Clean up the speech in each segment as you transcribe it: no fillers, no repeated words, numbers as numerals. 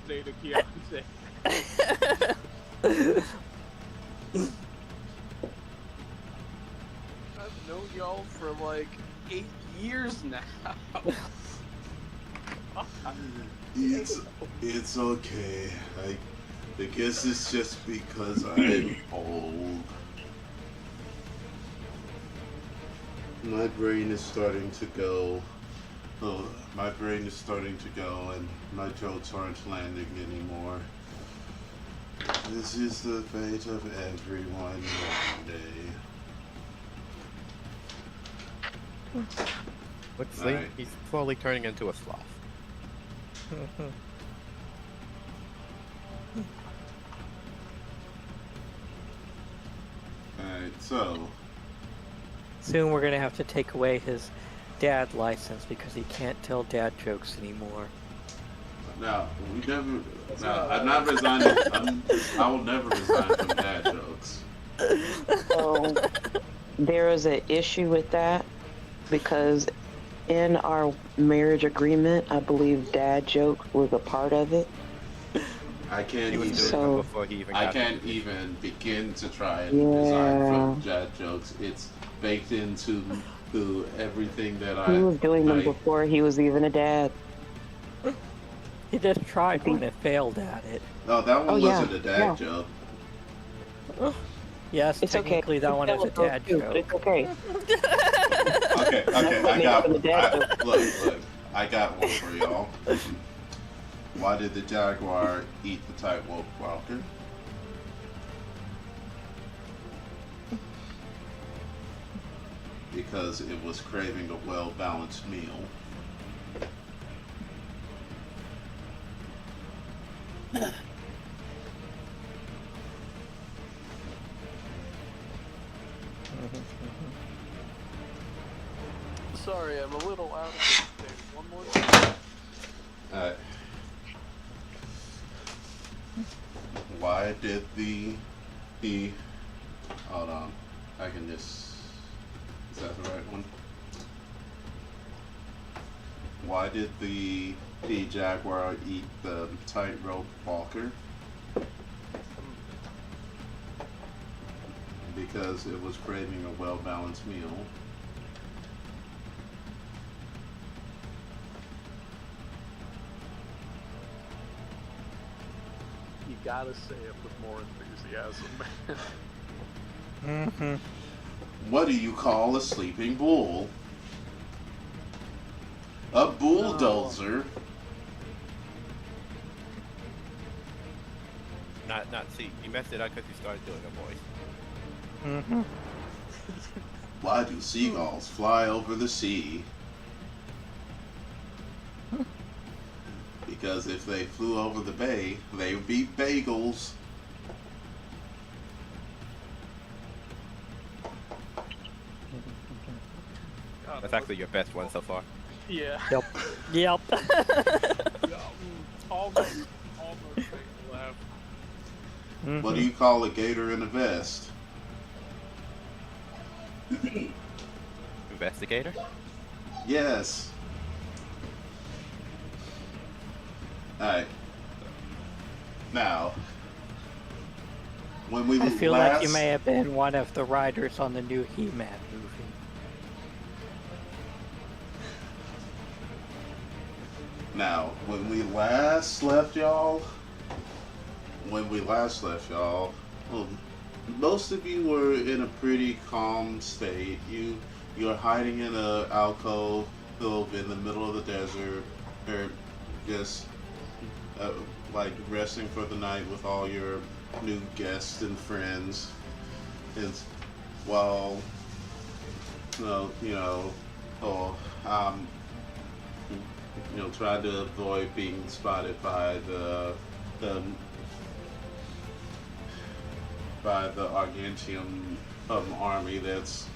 Data Keontae. I've known y'all for like 8 years now. It's okay. I guess it's just because I'm old. My brain is starting to go. Oh, my brain is starting to go, and my jokes aren't landing anymore. This is the fate of everyone one day. Looks All like right. he's slowly turning into a sloth. Alright, so Soon we're gonna have to take away his dad license because he can't tell dad jokes anymore. now we never. Now I'm not resigning. I will never resign from dad jokes. So there is an issue with that because in our marriage agreement, I believe dad joke was a part of it. I can't He was even. doing So- it before he even I got can't the position. even begin to try and resign from dad jokes. It's baked into everything that He I. was doing them before he was even a dad. He just tried one and failed at it. No, that one Oh, yeah, wasn't a dad yeah. joke. Yes, It's okay. technically that one is a dad Too, joke. but it's okay. Okay, I what got makes one. it a dad Look, I got one for y'all. Why did the jaguar eat the tightrope walker? Because it was craving a well-balanced meal. Sorry, I'm a little out of it. One more time. Alright. Why did the hold on. I can just is that the right one? Why did the jaguar eat the tightrope walker? Because it was craving a well-balanced meal. You gotta say it with more enthusiasm, man. What do you call a sleeping bull? A bulldozer. Not see. You messed it up because you started doing a voice. Why do seagulls fly over the sea? Because if they flew over the bay, they would be bagels. God, That's actually your best one so far. Yeah. Yep. Yeah, almost made me laugh. What do you call a gator in a vest? Investigator? Yes. Alright. Now, when we I feel last... like you may have been one of the writers on the new He-Man movie. Now, when we last left y'all, well, most of you were in a pretty calm state. You're hiding in a alcove in the middle of the desert, or just like resting for the night with all your new guests and friends. And while, try to avoid being spotted by the Argentium army that's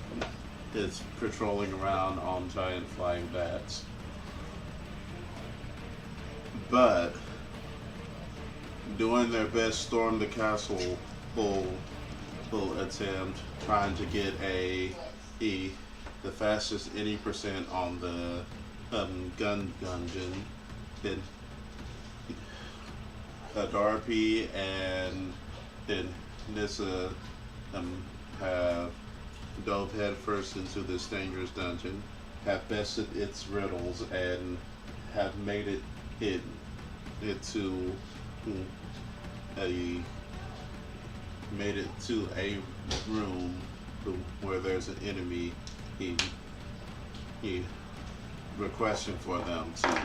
patrolling around on giant flying bats. But doing their best storm the castle full attempt trying to get the fastest any percent on the gun gungeon. Darby and then Nissa have dove headfirst into this dangerous dungeon, have bested its riddles, and have made it into a room where there's an enemy. He requesting for them to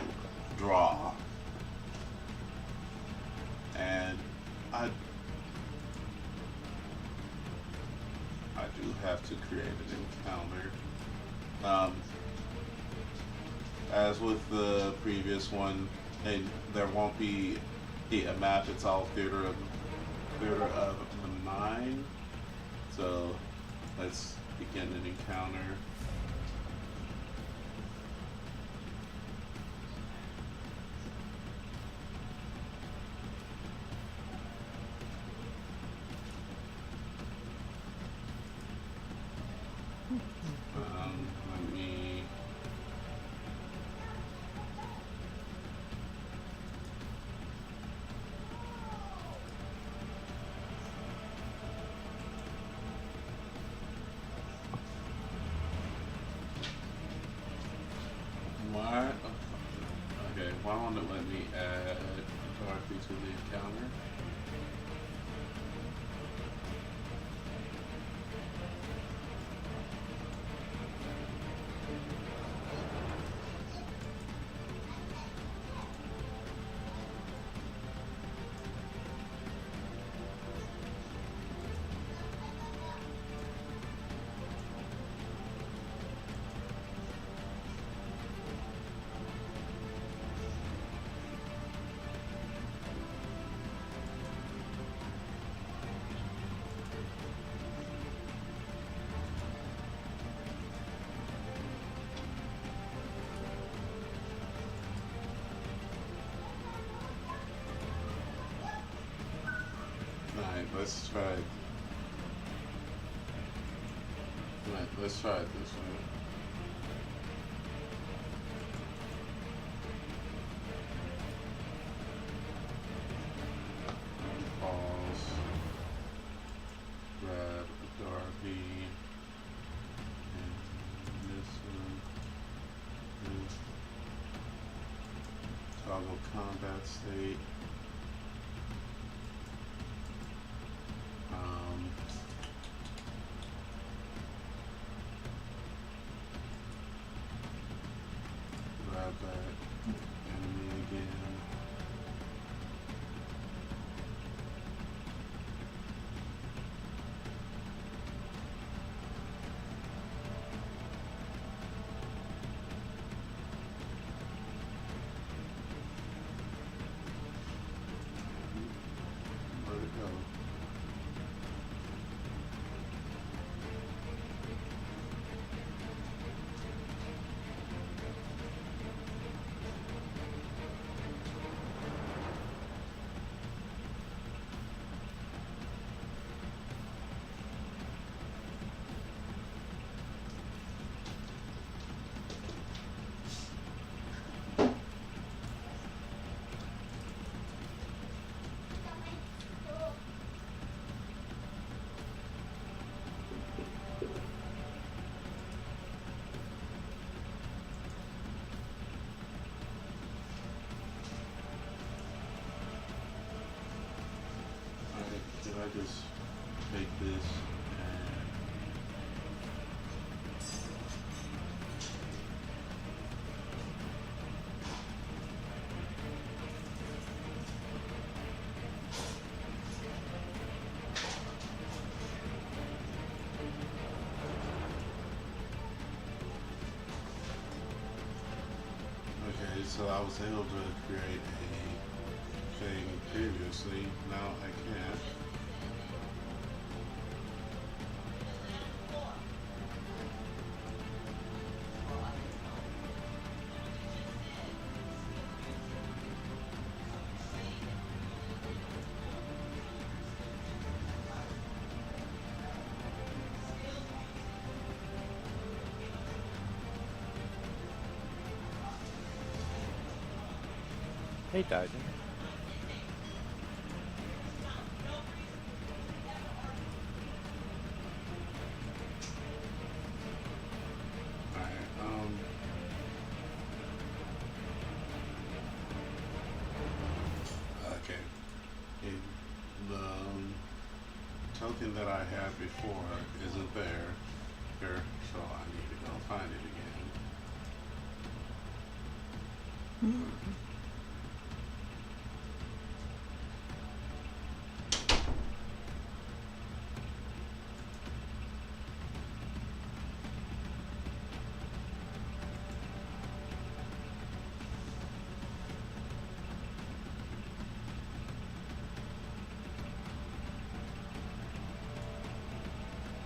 draw, and I do have to create an encounter. As with the previous one, there won't be a map. It's all theater of the mind. So let's begin an encounter. Let me. Why? Okay, why won't it let me add Dorothy to the encounter? Alright, let's try it. Alright, let's try it this way. Pause. Grab Darby. And this one. Toggle combat state. Grab that enemy again. Where'd it go? Did I just take this and okay, so I was able to create a thing previously, now I can't. Hey, Dodger. The token that I had before isn't there here, so I need to go find it again.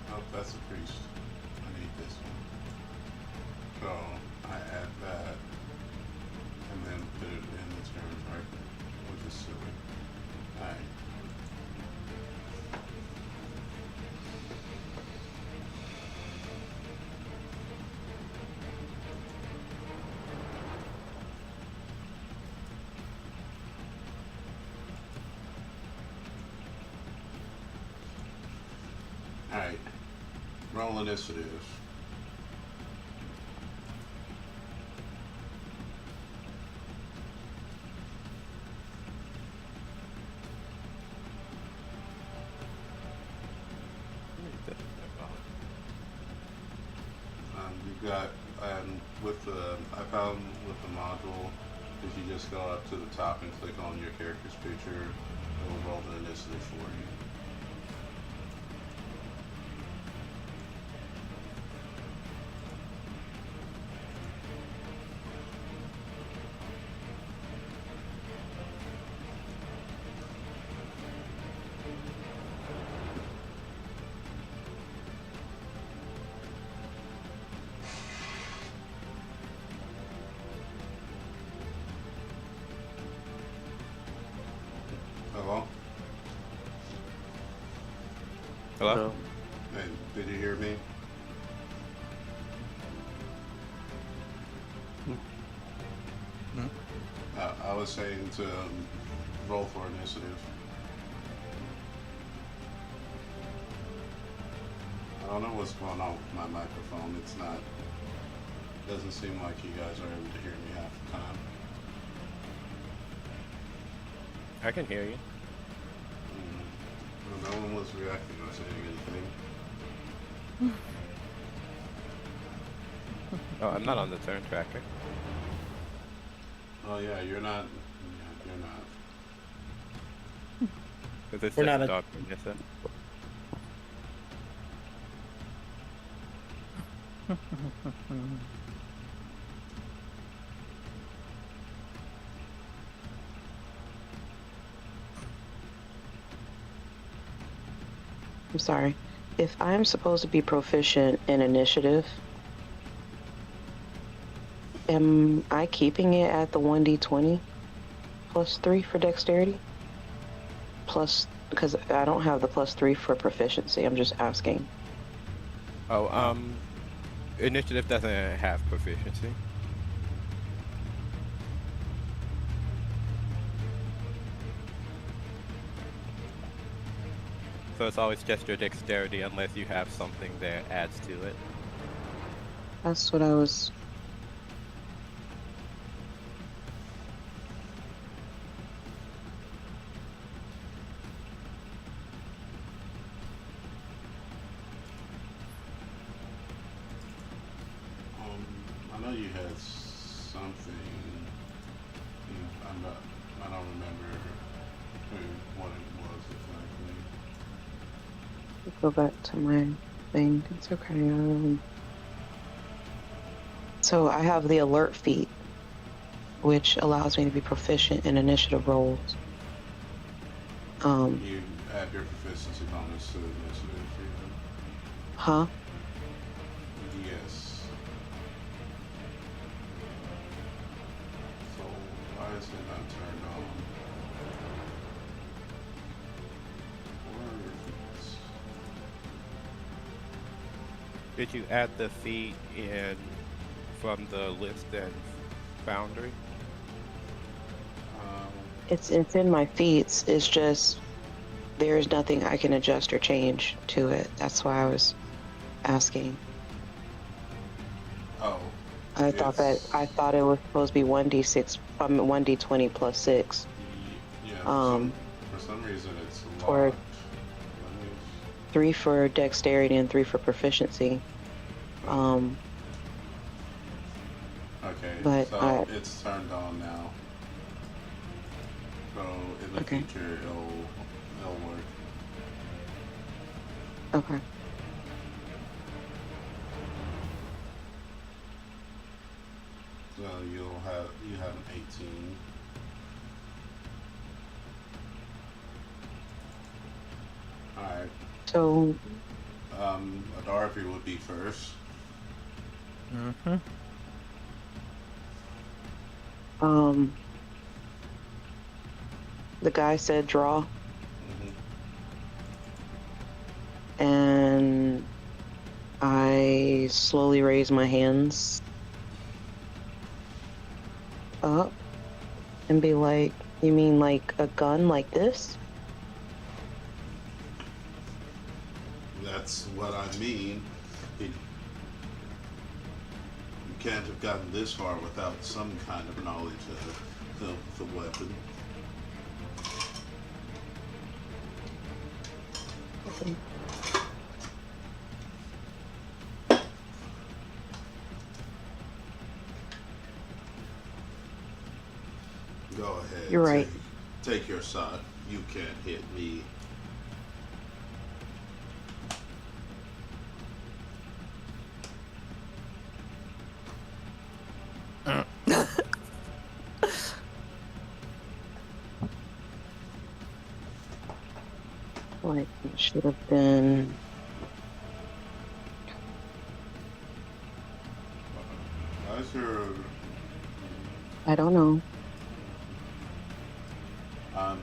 Oh, that's a priest. I need this one. So I add that and then put it in the turn tracker, which is silly. Alright. Alright. Roll initiative. You got, and with the, I found with the module, if you just go up to the top and click on your character's picture, it will roll the initiative for you. Hello? Hello? So, Hey, did you hear me? I was saying to roll for initiative. I don't know what's going on with my microphone. It's not, doesn't seem like you guys are able to hear me half the time. I can hear you. Well, no one was reacting or saying anything. Oh, I'm not on the turn tracker. Oh yeah, you're not. Yeah, you're not. Is this We're just not a- Dr. Nissa? I'm sorry. If I'm supposed to be proficient in initiative, am I keeping it at the 1d20 plus 3 for dexterity? Plus, because I don't have the plus 3 for proficiency. I'm just asking. Oh, initiative doesn't have proficiency. So it's always just your dexterity unless you have something that adds to it. That's what I was. I know you had something. I'm not. I don't remember what it was exactly. Go back to my thing. It's okay. So I have the alert feat, which allows me to be proficient in initiative rolls. You add your proficiency bonus to the initiative. Huh? Yes. So why is it not turned on? Words. Did you add the feat in from the list and Foundry? It's in my feats. It's just there's nothing I can adjust or change to it. That's why I was asking. Oh. I thought it was supposed to be 1d6, 1d20 plus 6. Yeah. Um, For For some reason, it's Or locked. Let me- 3 for dexterity and 3 for proficiency. Okay, But so it's turned on now. So in the Okay. future, it'll work. Okay. So you have an 18. All right. So Adarvi would be first. Mm-hmm. the guy said draw, Mm-hmm. and I slowly raise my hands up and be like, "You mean like a gun like this?" That's what I mean. You can't have gotten this far without some kind of knowledge of the weapon. Go ahead. You're right. Take your shot. You can't hit me. Like it should have been. How's your I don't know.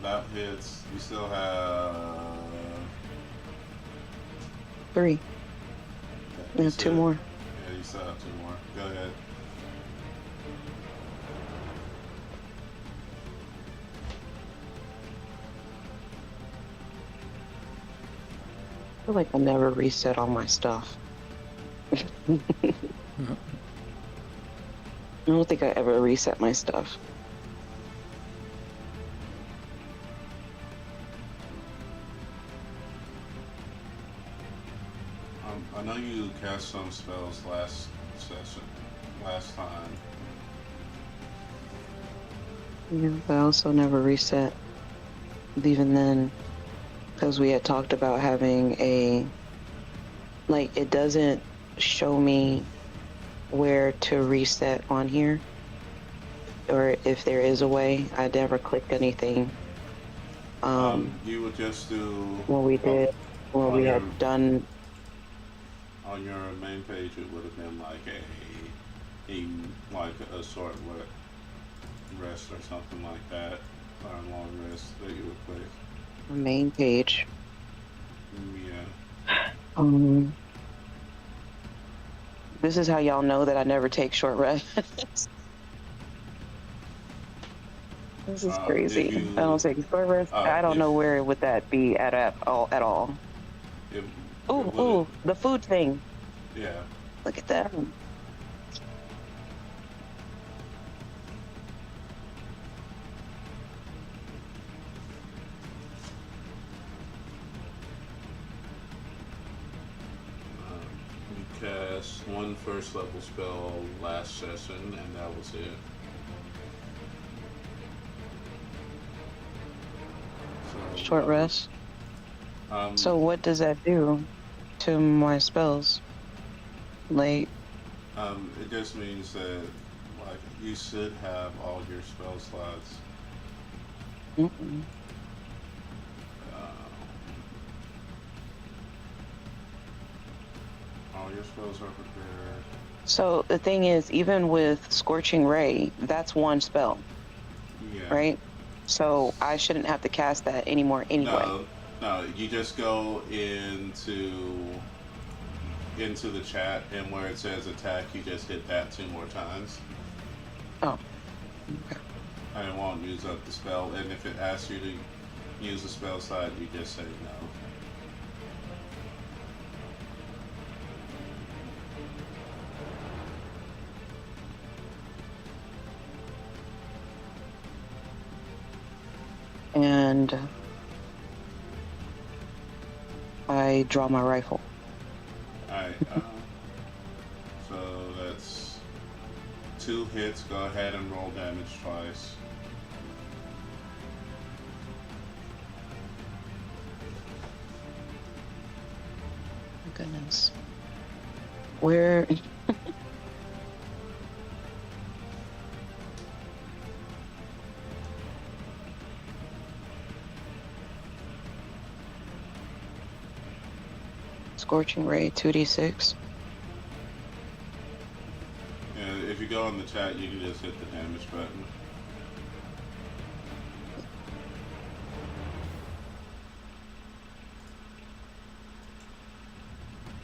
that hits? You still have 3. you Yeah, 2 still- more. Yeah, you still have 2 more. Go ahead. I feel like I never reset all my stuff. I don't think I ever reset my stuff. I know you cast some spells last time. Yeah, but I also never reset. Even then, because we had talked about having it doesn't show me where to reset on here, or if there is a way. I never clicked anything. You would just do When we did, when on we your- had done, on your main page. It would have been like a short rest or something like that, or a long rest that you would click. the main page. Yeah. This is how y'all know that I never take short rests. This is crazy. If you- I don't take short rests. I don't know where would that be at all. It Ooh, wouldn't- the food thing. Yeah. Look at that. You cast 1 first level spell last session, and that was it. So, Short rest. Um, So what does that do to my spells? Like, it just means that you should have all your spell slots. mm-mm. All your spells are prepared. So the thing is, even with Scorching Ray, that's 1 spell, Yeah. right? So I shouldn't have to cast that anymore anyway. No, you just go into the chat, and where it says attack, you just hit that 2 more times. Oh. Okay. And it won't use up the spell, and if it asks you to use the spell slot, you just say no. And I draw my rifle. Alright, so that's 2 hits. Go ahead and roll damage twice. Goodness. Where? Scorching Ray 2d6. Yeah, if you go in the chat, you can just hit the damage button.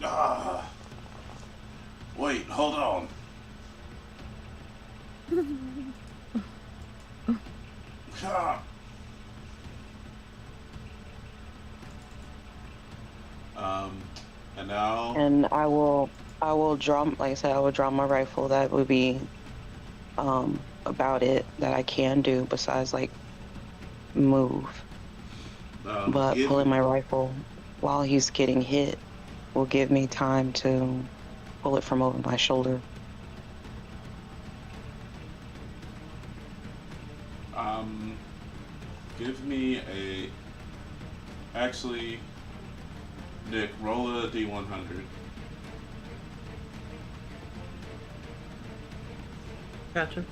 Ah! Wait, hold on. Ah. And now. And I will draw, like I said, I will draw my rifle. That would be about it that I can do besides like move. But pulling my rifle while he's getting hit will give me time to pull it from over my shoulder. Give me a. Actually, Nick, roll a D100. Gotcha.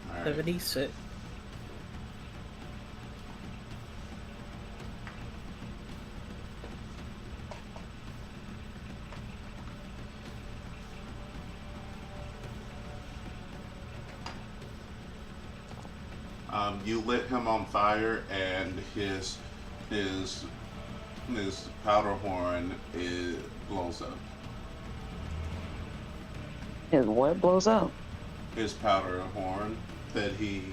All right. 76. You lit him on fire, and his powder horn blows up. His what blows up? His powder horn that he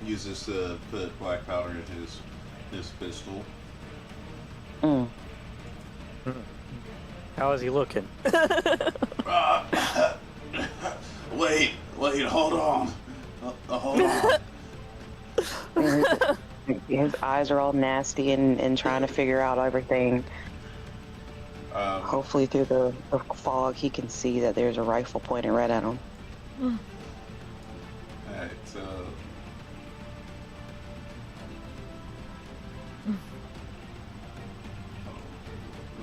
uses to put black powder in his pistol. Mm. How is he looking? Wait, hold on. Hold on. His eyes are all nasty and trying to figure out everything. Hopefully through the fog he can see that there's a rifle pointed right at him. Alright, so...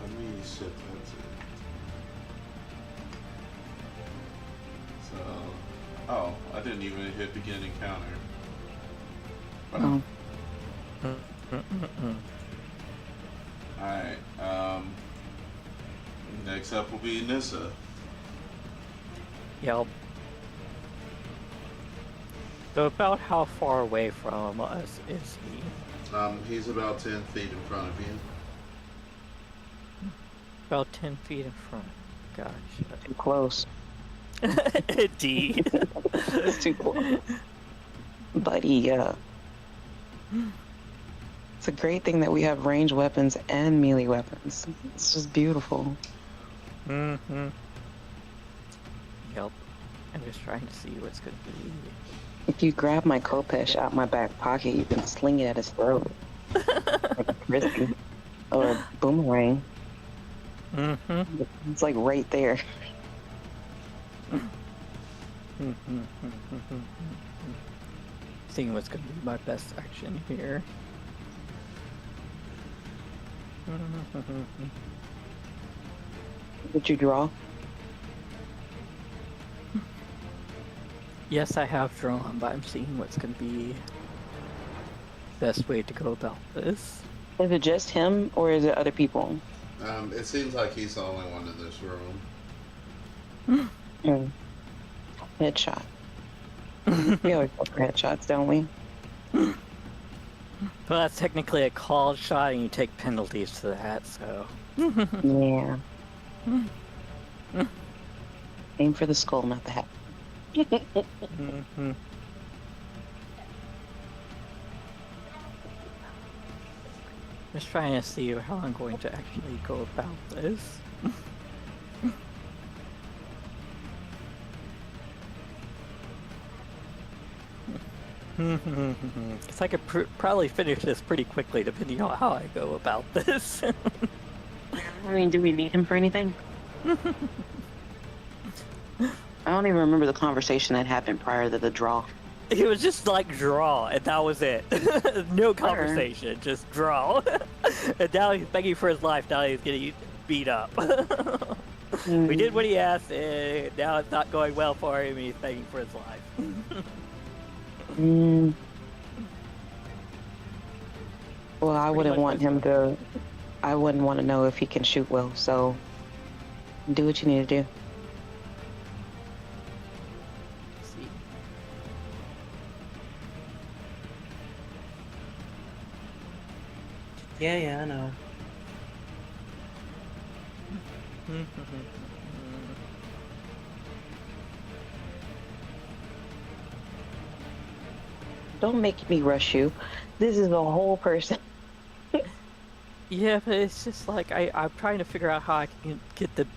let me set that to... So... oh, I didn't even hit begin encounter. Oh. Alright, next up will be Nissa. Yep. So about how far away from us is he? He's about 10 feet in front of you. About 10 feet in front. Gotcha. Too close. Indeed. It's too close. Buddy, it's a great thing that we have ranged weapons and melee weapons. It's just beautiful. Mm-hmm. Yep. I'm just trying to see what's going to be. If you grab my Kopesh out my back pocket, you can sling it at his throat. Like a frisbee. Or a boomerang. Mm-hmm. It's like right there. Seeing what's going to be my best action here. Did you draw? Yes, I have drawn, but I'm seeing what's going to be best way to go about this. Is it just him or is it other people? It seems like he's the only one in this room. Headshot. We always go for headshots, don't we? Well, that's technically a called shot, and you take penalties to that, so... Yeah. Aim for the skull, not the head. Just trying to see how I'm going to actually go about this. Because I could probably finish this pretty quickly, depending on how I go about this. I mean, do we need him for anything? I don't even remember the conversation that happened prior to the draw. It was just like draw, and that was it. No conversation, just draw. And now he's begging for his life. Now he's getting beat up. We did what he asked, and now it's not going well for him, and he's begging for his life. Well, I wouldn't want him to. I wouldn't want to know if he can shoot well. So, do what you need to do. See. Yeah, I know. Don't make me rush you. This is a whole person. Yeah, but it's just like I'm trying to figure out how I can get the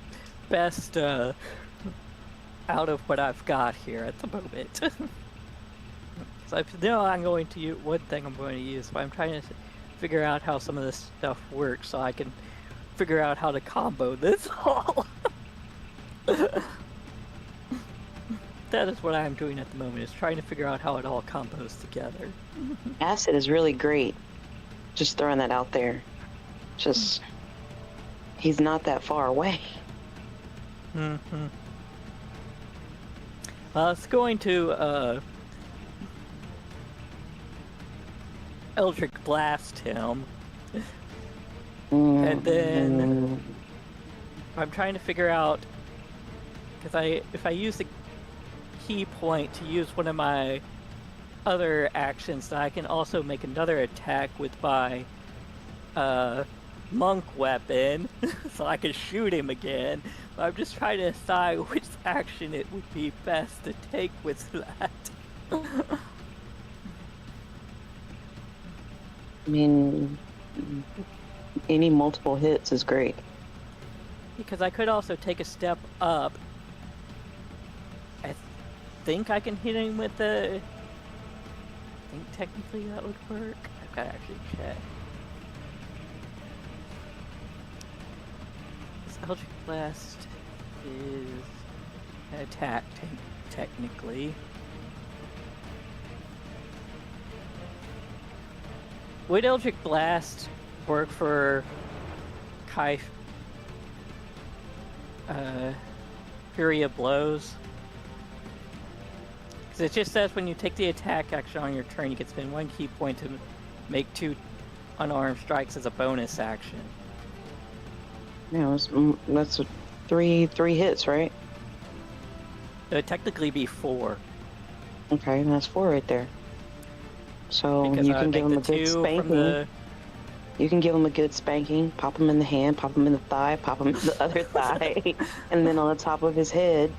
best out of what I've got here at the moment. So I know I'm going to use one thing I'm going to use, but I'm trying to figure out how some of this stuff works so I can figure out how to combo this all. That is what I'm doing at the moment, is trying to figure out how it all combos together. Acid is really great. Just throwing that out there. Just, he's not that far away. It's going to Eldritch Blast him. And then I'm trying to figure out, because if I use the key point to use one of my other actions, then I can also make another attack with my monk weapon, so I can shoot him again. But I'm just trying to decide which action it would be best to take with that. I mean, any multiple hits is great. Because I could also take a step up. I think I can hit him with the... I think technically that would work. I've got to actually check. This Eldritch Blast is an attack, technically. Would Eldritch Blast work for Kai... Fury of Blows? Because it just says when you take the attack action on your turn, you can spend 1 key point to make 2 unarmed strikes as a bonus action. Yeah, that's 3 hits, right? It would technically be 4. Okay, that's 4 right there. So Because you can give him a good spanking. You can give him a good spanking, pop him in the hand, pop him in the thigh, pop him in the other thigh, and then on the top of his head,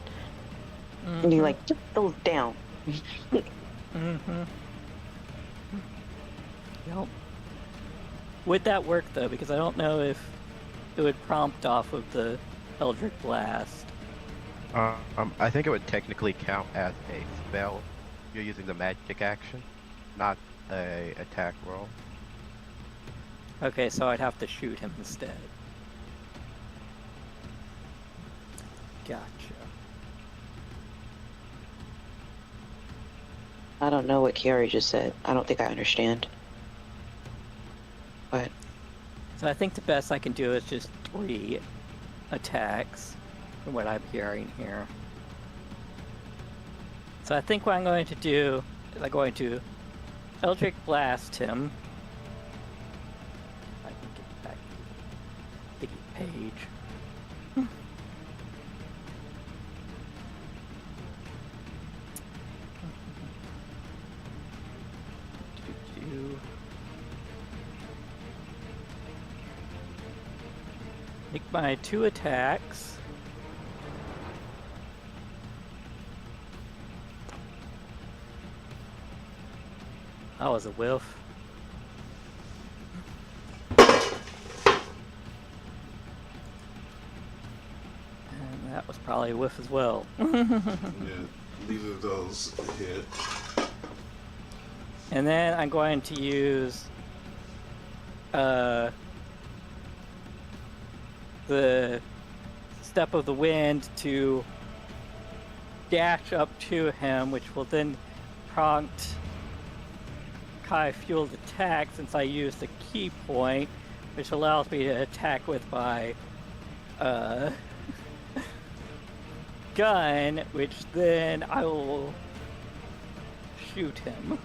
and you like, just those down. Yep. Would that work though? Because I don't know if it would prompt off of the Eldritch Blast. I think it would technically count as a spell. You're using the magic action, not a attack roll. Okay, so I'd have to shoot him instead. Gotcha. I don't know what Kiari just said. I don't think I understand. But So I think the best I can do is just 3 attacks, from what I'm hearing here. So I think what I'm going to do is I'm going to Eldritch Blast him. I can get back to the page. Make my 2 attacks. That was a whiff. And that was probably a whiff as well. Yeah, neither of those hit. And then I'm going to use the Step of the Wind to dash up to him, which will then prompt Kai Fueled Attack since I used the key point, which allows me to attack with my gun, which then I will shoot him.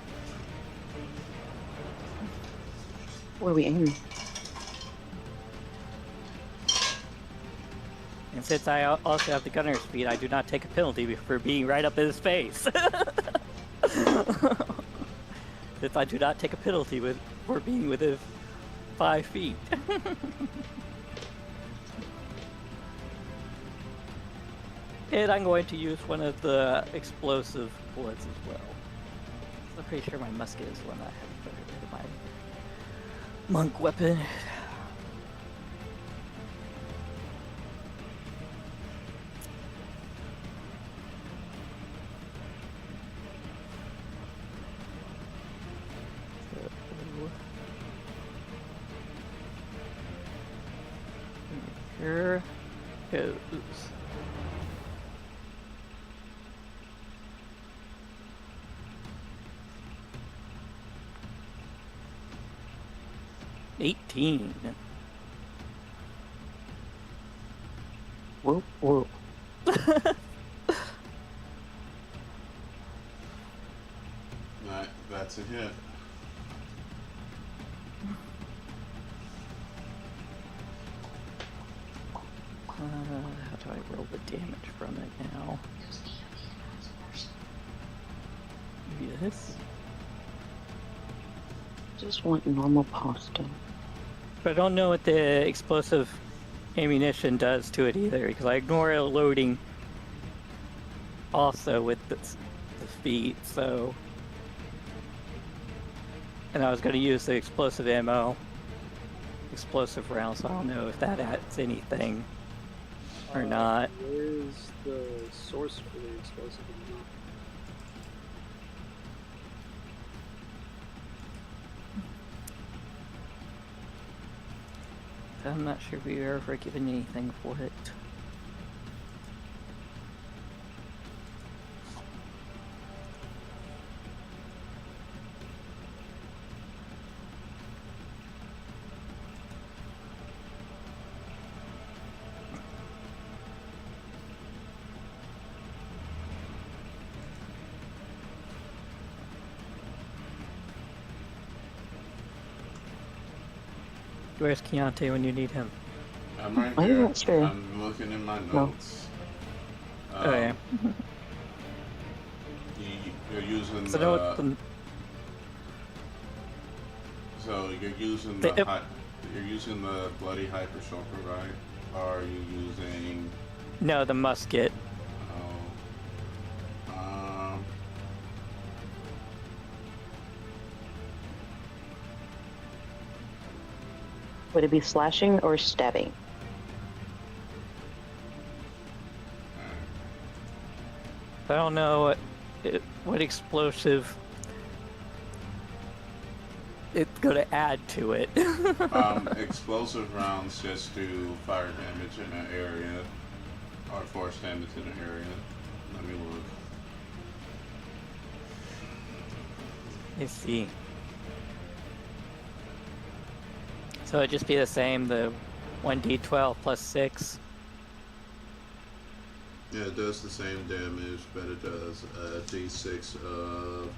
Where are we aiming? And since I also have the gunner speed, I do not take a penalty for being right up in his face. Since I do not take a penalty for being within 5 feet. And I'm going to use one of the explosive bullets as well. I'm pretty sure my musket is one that I have put rid of my monk weapon. Here goes. $18. Whoop, whoop. That's a hit. How do I roll the damage from it now? Yes. Just want normal pasta. But I don't know what the explosive ammunition does to it either, because I ignore it loading also with the feet, so... And I was going to use the explosive ammo, explosive rounds, so I don't know if that adds anything or not. Where's the source for the explosive ammo? I'm not sure we were ever given anything for it. Where's Keontae when you need him? I'm right I'm here. not sure. I'm looking in my notes. Oh yeah. You're using So you're using the bloody hypershoker, right? Or are you using? No, the musket. Would it be slashing or stabbing? I don't know what explosive it's going to add to it. Explosive rounds just do fire damage in an area, or force damage in an area. Let me look. I see. So it'd just be the same, the 1d12 plus 6. Yeah, it does the same damage, but it does d6 of...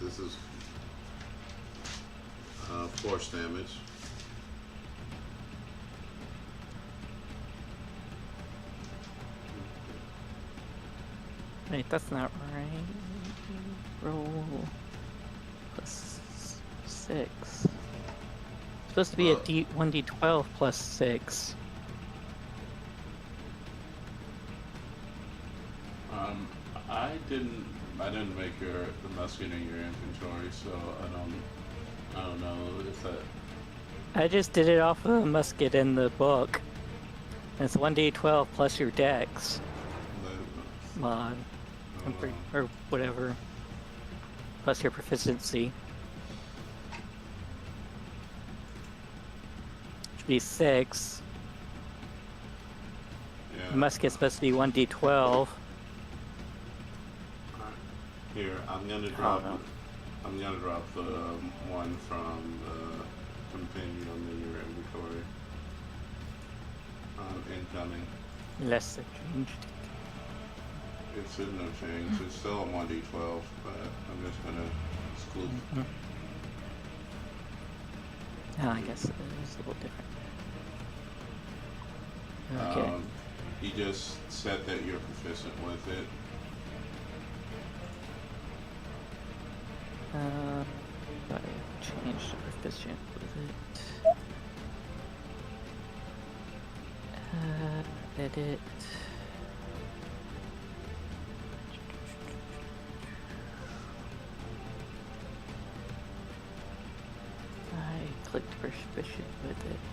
This is force damage. Wait, that's not right. Roll plus 6. It's supposed to be a 1d12 plus 6. I didn't make the musket in your inventory, so I don't know if that. I just did it off of a musket in the book. And it's 1d12 plus your dex mod, or whatever, plus your proficiency. Should be 6. Yeah. The musket's supposed to be 1d12. Here, I'm gonna drop the one from the compendium in your inventory. Incoming. Less than changed. It should no change. It's still a 1d12, but I'm just gonna exclude. Oh, I guess it is a little different. Okay. You just said that you're proficient with it. But I changed to proficient with it. Edit. I clicked proficient with it.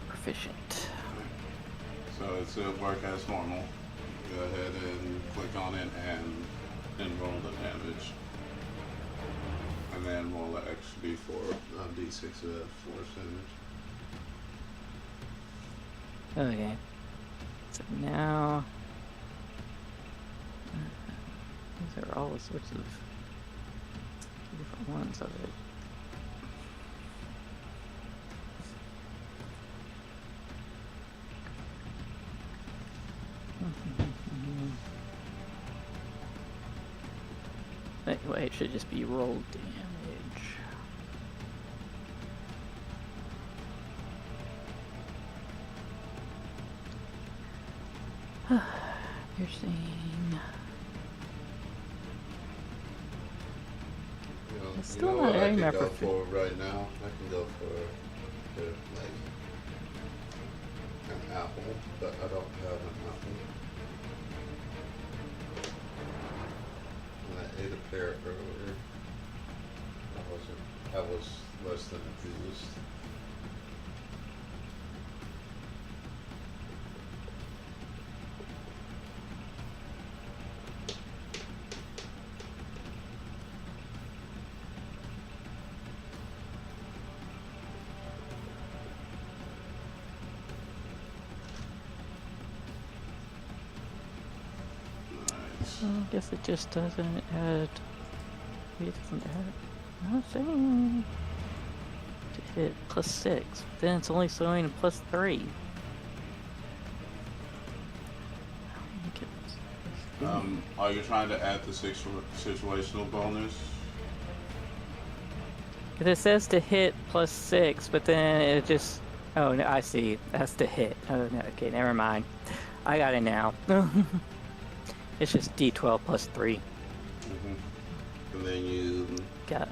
Proficient. So it's work as normal. Go ahead and click on it and roll the damage. And then roll the extra d4 d6 of that force damage. Okay. So now these are all sorts of different ones of it. Anyway, it should just be roll damage. You're saying it's still not adding my go for right now. I can go for like an apple, but I don't have an apple. I ate a pear earlier. I was less than enthused. I guess it just doesn't add. It doesn't add nothing to hit +6. Then it's only showing a +3. Are you trying to add the situational bonus? It says to hit +6, but then it just. Oh no, I see. That's to hit. Oh no. Okay, never mind. I got it now. It's just D12 +3. And then you got it.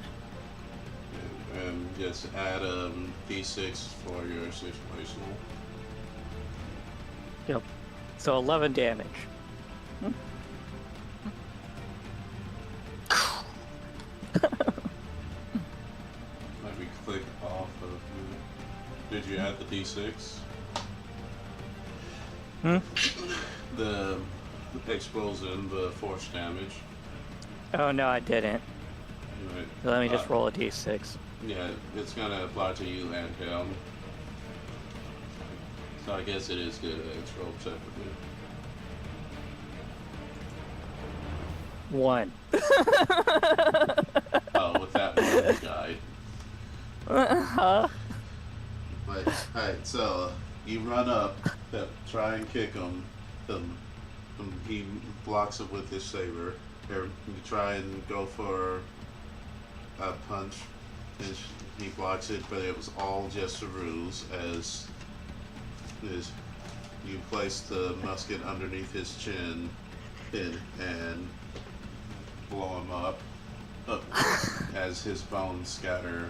And just add a D6 for your situational. Yep. So 11 damage. Let me click off of. Did you add the D6? The explosion, the force damage. Oh no, I didn't. Right. So let me just roll a D6. Yeah, it's gonna apply to you and him. So I guess it is good that it's rolled separately. 1. Oh, with that one guide. Alright, so you run up, try and kick him. He blocks it with his saber. You try and go for a punch, and he blocks it, but it was all just a ruse, as you place the musket underneath his chin and blow him up as his bones scatter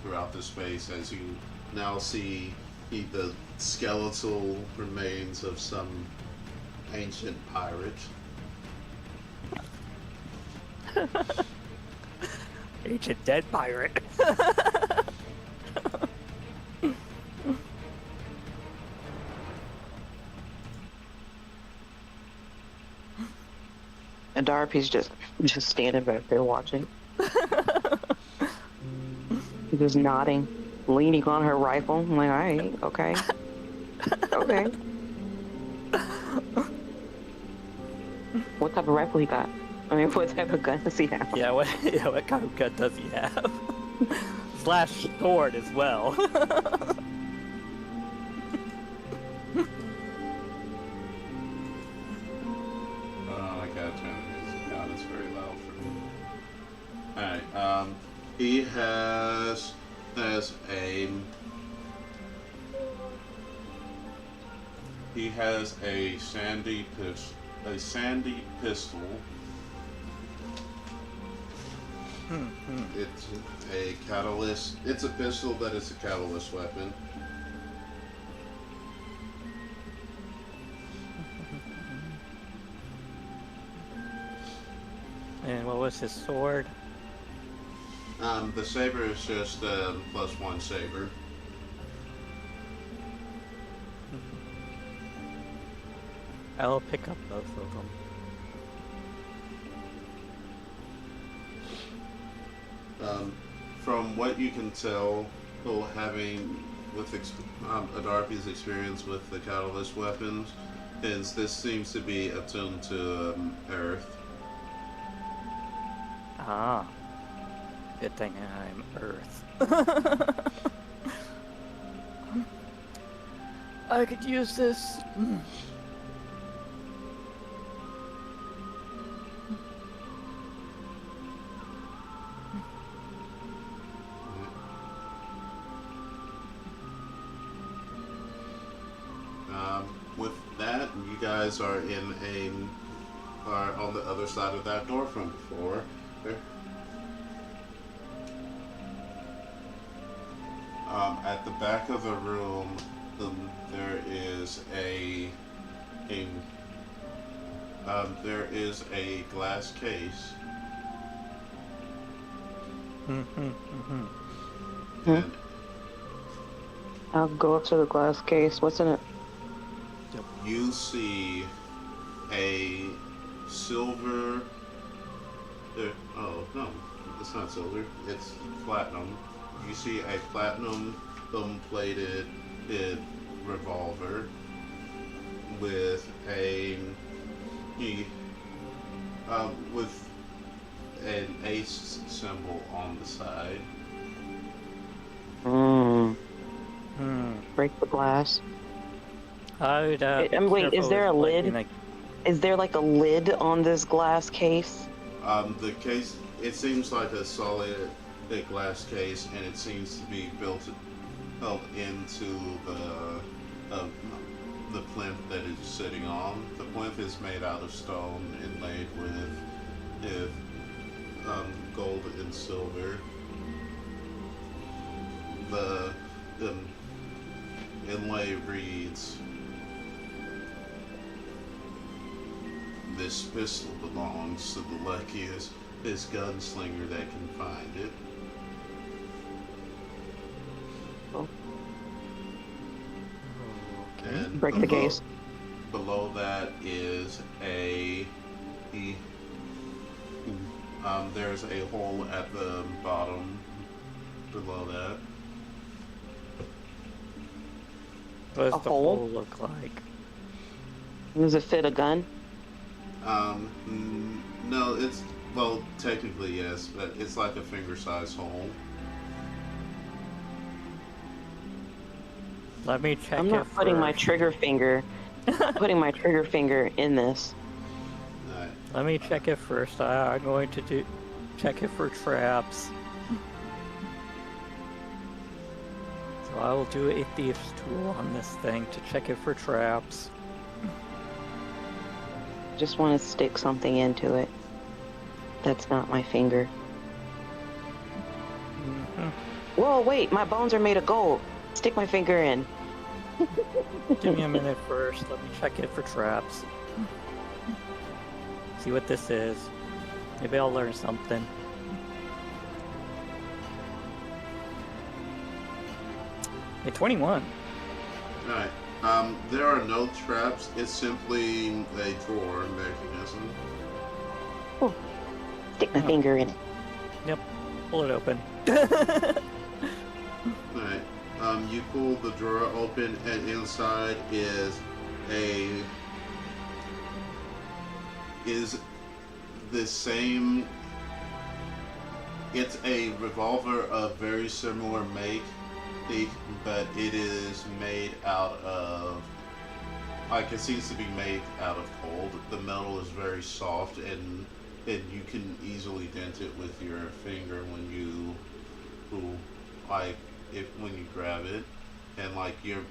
throughout the space, as you now see the skeletal remains of some ancient pirate. Ancient dead pirate. And Darby's just standing back there watching. Just nodding, leaning on her rifle. I'm like, alright, okay. Okay. What type of rifle he got? I mean, what type of gun does he have? Yeah, what kind of gun does he have? Slash sword as well. I gotta turn the music down, it's very loud for me. Alright, he has a sandy pistol. It's a catalyst. It's a pistol, but it's a catalyst weapon. And what was his sword? The saber is just a +1 saber. I'll pick up both of them. From what you can tell, having with Adarpi's experience with the catalyst weapons, is this seems to be attuned to Earth. Ah. Good thing I'm Earth. I could use this. With that, you guys are on the other side of that door from before. At the back of the room, there is a glass case. And I'll go up to the glass case. What's in it? you see a silver. Oh no, it's not silver. It's platinum. You see a platinum plated revolver with with an ace symbol on the side. Break the glass. I would, wait, is there a lid? Like... Is there like a lid on this glass case? The case, it seems like a solid glass case, and it seems to be built into the plinth that it's sitting on. The plinth is made out of stone inlaid with gold and silver. The inlay reads, "This pistol belongs to the luckiest gunslinger that can find it." And break the case. Below that is there's a hole at the bottom below that. What does A the hole? hole look like? Does it fit a gun? No, well, technically yes, but it's like a finger-sized hole. Let me check. I'm not putting my trigger finger. Putting my trigger finger in this. Alright. Let me check it first. I'm going to check it for traps. So I will do a thief's tool on this thing to check it for traps. Just want to stick something into it. That's not my finger. Whoa, wait, my bones are made of gold. Stick my finger in. Give me a minute first. Let me check it for traps. See what this is. Maybe I'll learn something. Hey, 21. Alright. There are no traps. It's simply a drawer mechanism. Oh, stick my finger in it. Yep. Pull it open. Alright. You pull the drawer open, and inside is the same. It's a revolver of very similar make, but it is made out of, like, it seems to be made out of gold. The metal is very soft, and you can easily dent it with your finger when you grab it, and like your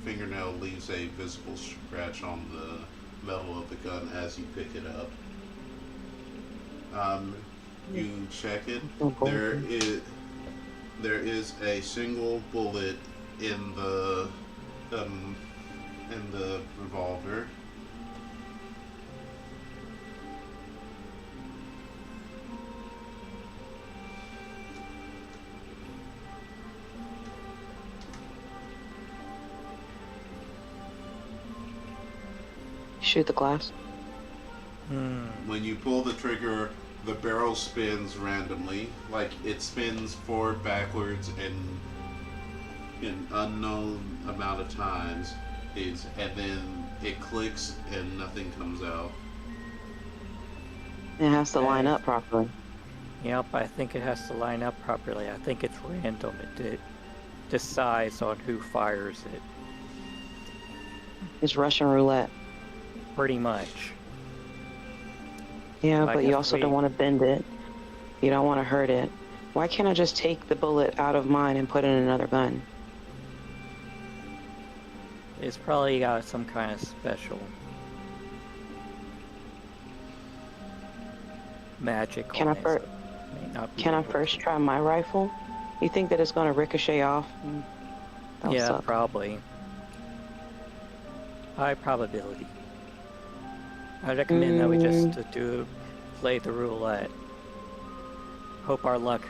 fingernail leaves a visible scratch on the metal of the gun as you pick it up. You check it. There is a single bullet in the revolver. Shoot the glass. When you pull the trigger, the barrel spins randomly. Like, it spins forward, backwards, and an unknown amount of times. And then it clicks and nothing comes out. It has to line up properly. Yep, I think it has to line up properly. I think it's random. It decides on who fires it. It's Russian roulette. Pretty much. Yeah, I but you guess also don't want to bend it. You don't want to hurt it. Why can't I just take the bullet out of mine and put it in another gun? It's probably got some kind of special magic Can on I it. fir- so it may not be Can I able first to. try my rifle? You think that it's going to ricochet off? That'll Yeah, suck. probably. High probability. I recommend that we just play the roulette. Hope our luck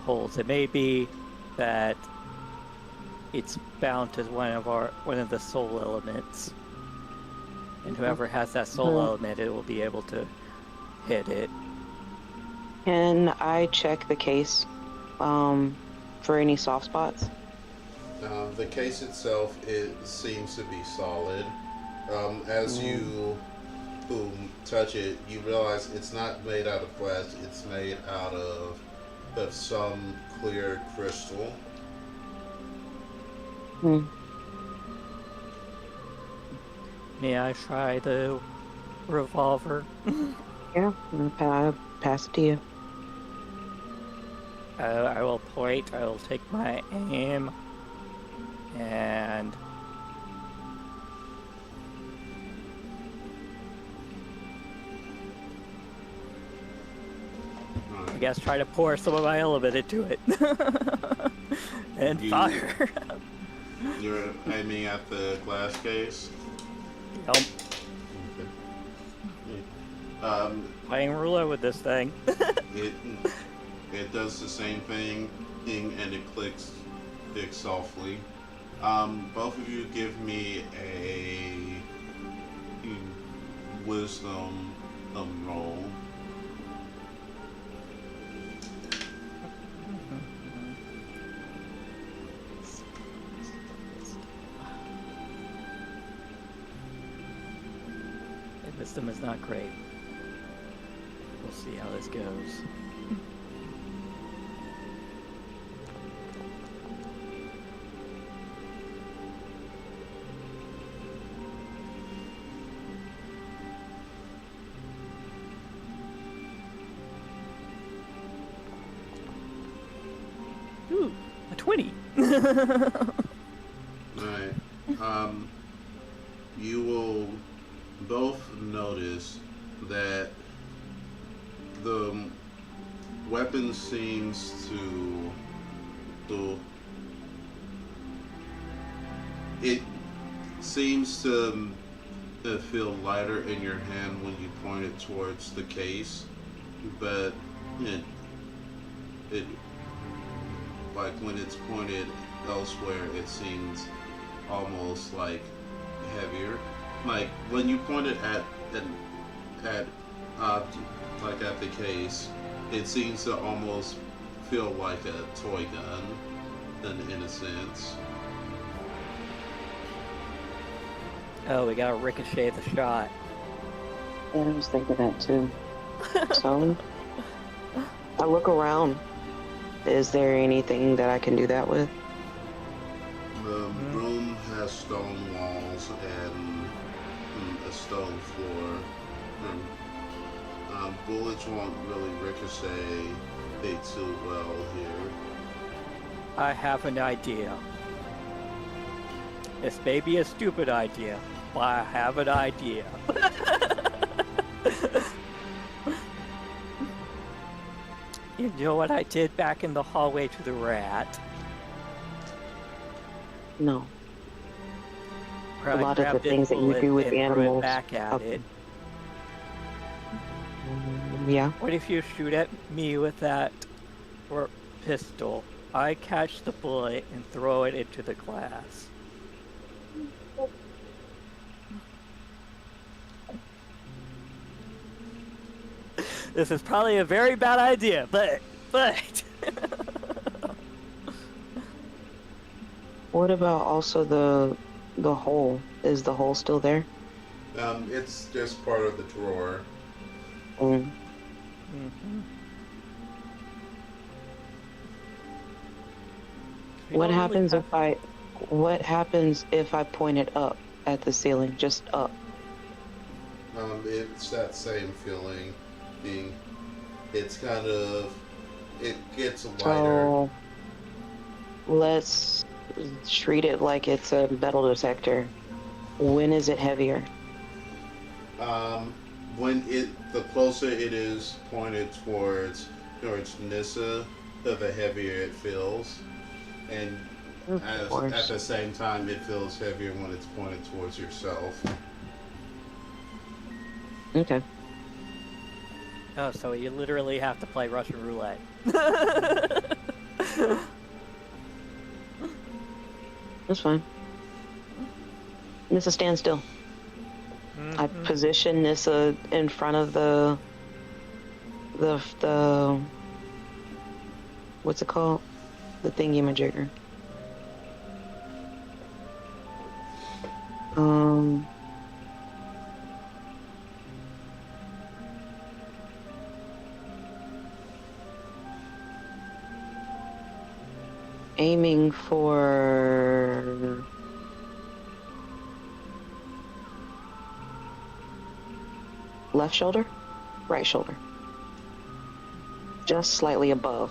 holds. It may be that it's bound to one of the soul elements, and whoever has that soul element, it will be able to hit it. Can I check the case for any soft spots? The case itself, it seems to be solid. As you touch it, you realize it's not made out of glass. It's made out of some clear crystal. May I try the revolver? Yeah, I'll pass it to you. I will point. I will take my aim, and I guess try to pour some of my element into it. And fire. You're aiming at the glass case? Yep. Okay. Playing roulette with this thing. It does the same thing, and it clicks softly. Both of you give me a wisdom roll. Wisdom is not great. We'll see how this goes. Ooh, a 20. Right. you will both notice that the weapon seems to it seems to feel lighter in your hand when you point it towards the case, but it like when it's pointed elsewhere, it seems almost like heavier. Like when you point it at like at the case, it seems to almost feel like a toy gun, in a sense. Oh, we gotta ricochet the shot. Yeah, I was thinking that too. So, I look around. Is there anything that I can do that with? The room has stone walls and a stone floor. Bullets won't really ricochet too well here. I have an idea. This may be a stupid idea, but I have an idea. You know what I did back in the hallway to the rat? No. Where A I lot of the grabbed this things that you bullet do with and threw it animals. back at it. Yeah. What if you shoot at me with that pistol? I catch the bullet and throw it into the glass. This is probably a very bad idea, but What about also the hole? Is the hole still there? It's just part of the drawer. Mm. Mm-hmm. What happens if I point it up at the ceiling, just up? It's that same feeling. It's kind of, it gets lighter. So let's treat it like it's a metal detector. When is it heavier? The closer it is pointed towards Nissa, the heavier it feels, and at the same time it feels heavier when it's pointed towards yourself. Okay. Oh, so you literally have to play Russian roulette. That's fine. Nissa, stand still. Mm-hmm. I position Nissa in front of the what's it called? The thingy-majigger. Aiming for left shoulder, right shoulder, just slightly above,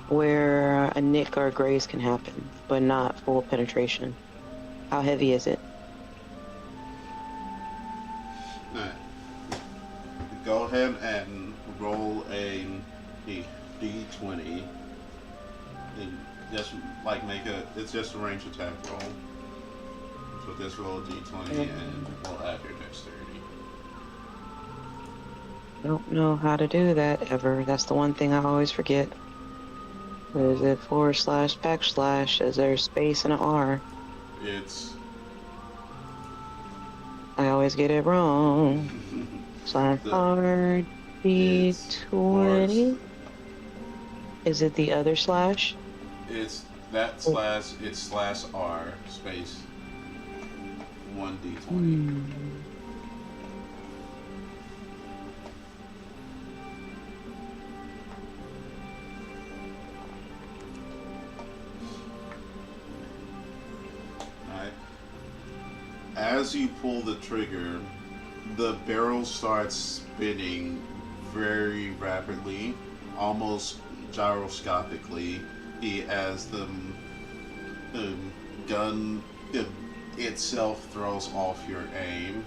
where a nick or a graze can happen, but not full penetration. How heavy is it? Alright. Go ahead and roll a D20. And just like it's just a range attack roll. So just roll a D20 and we'll add your dexterity. Don't know how to do that ever. That's the one thing I always forget. Is it //? Is there a space and an R? I always get it wrong. /R D20. Is it the other slash? It's that slash. It's /R space 1d20. Alright. As you pull the trigger, the barrel starts spinning very rapidly, almost gyroscopically, as the gun itself throws off your aim.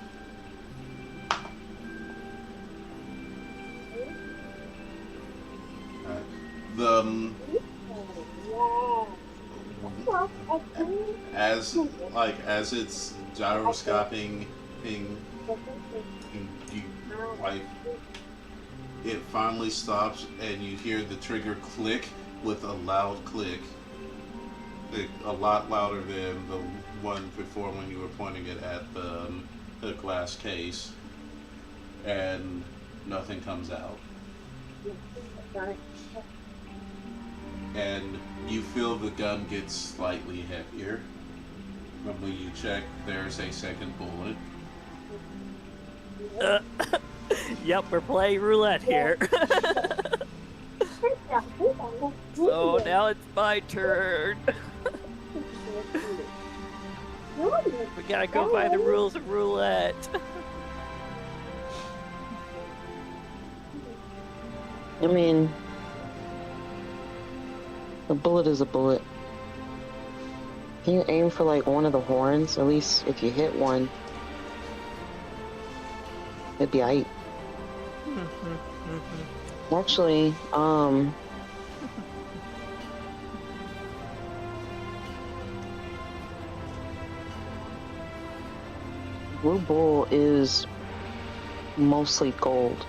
The as it's gyroscoping thing, you like it finally stops and you hear the trigger click with a loud click, a lot louder than the one before when you were pointing it at the glass case, and nothing comes out. And you feel the gun get slightly heavier. When you check, there's a second bullet. Yep, we're playing roulette here. So now it's my turn. We gotta go by the rules of roulette. I mean, a bullet is a bullet. Can you aim for like one of the horns? At least if you hit one, it'd be aight. Actually, Blue Bull is mostly gold.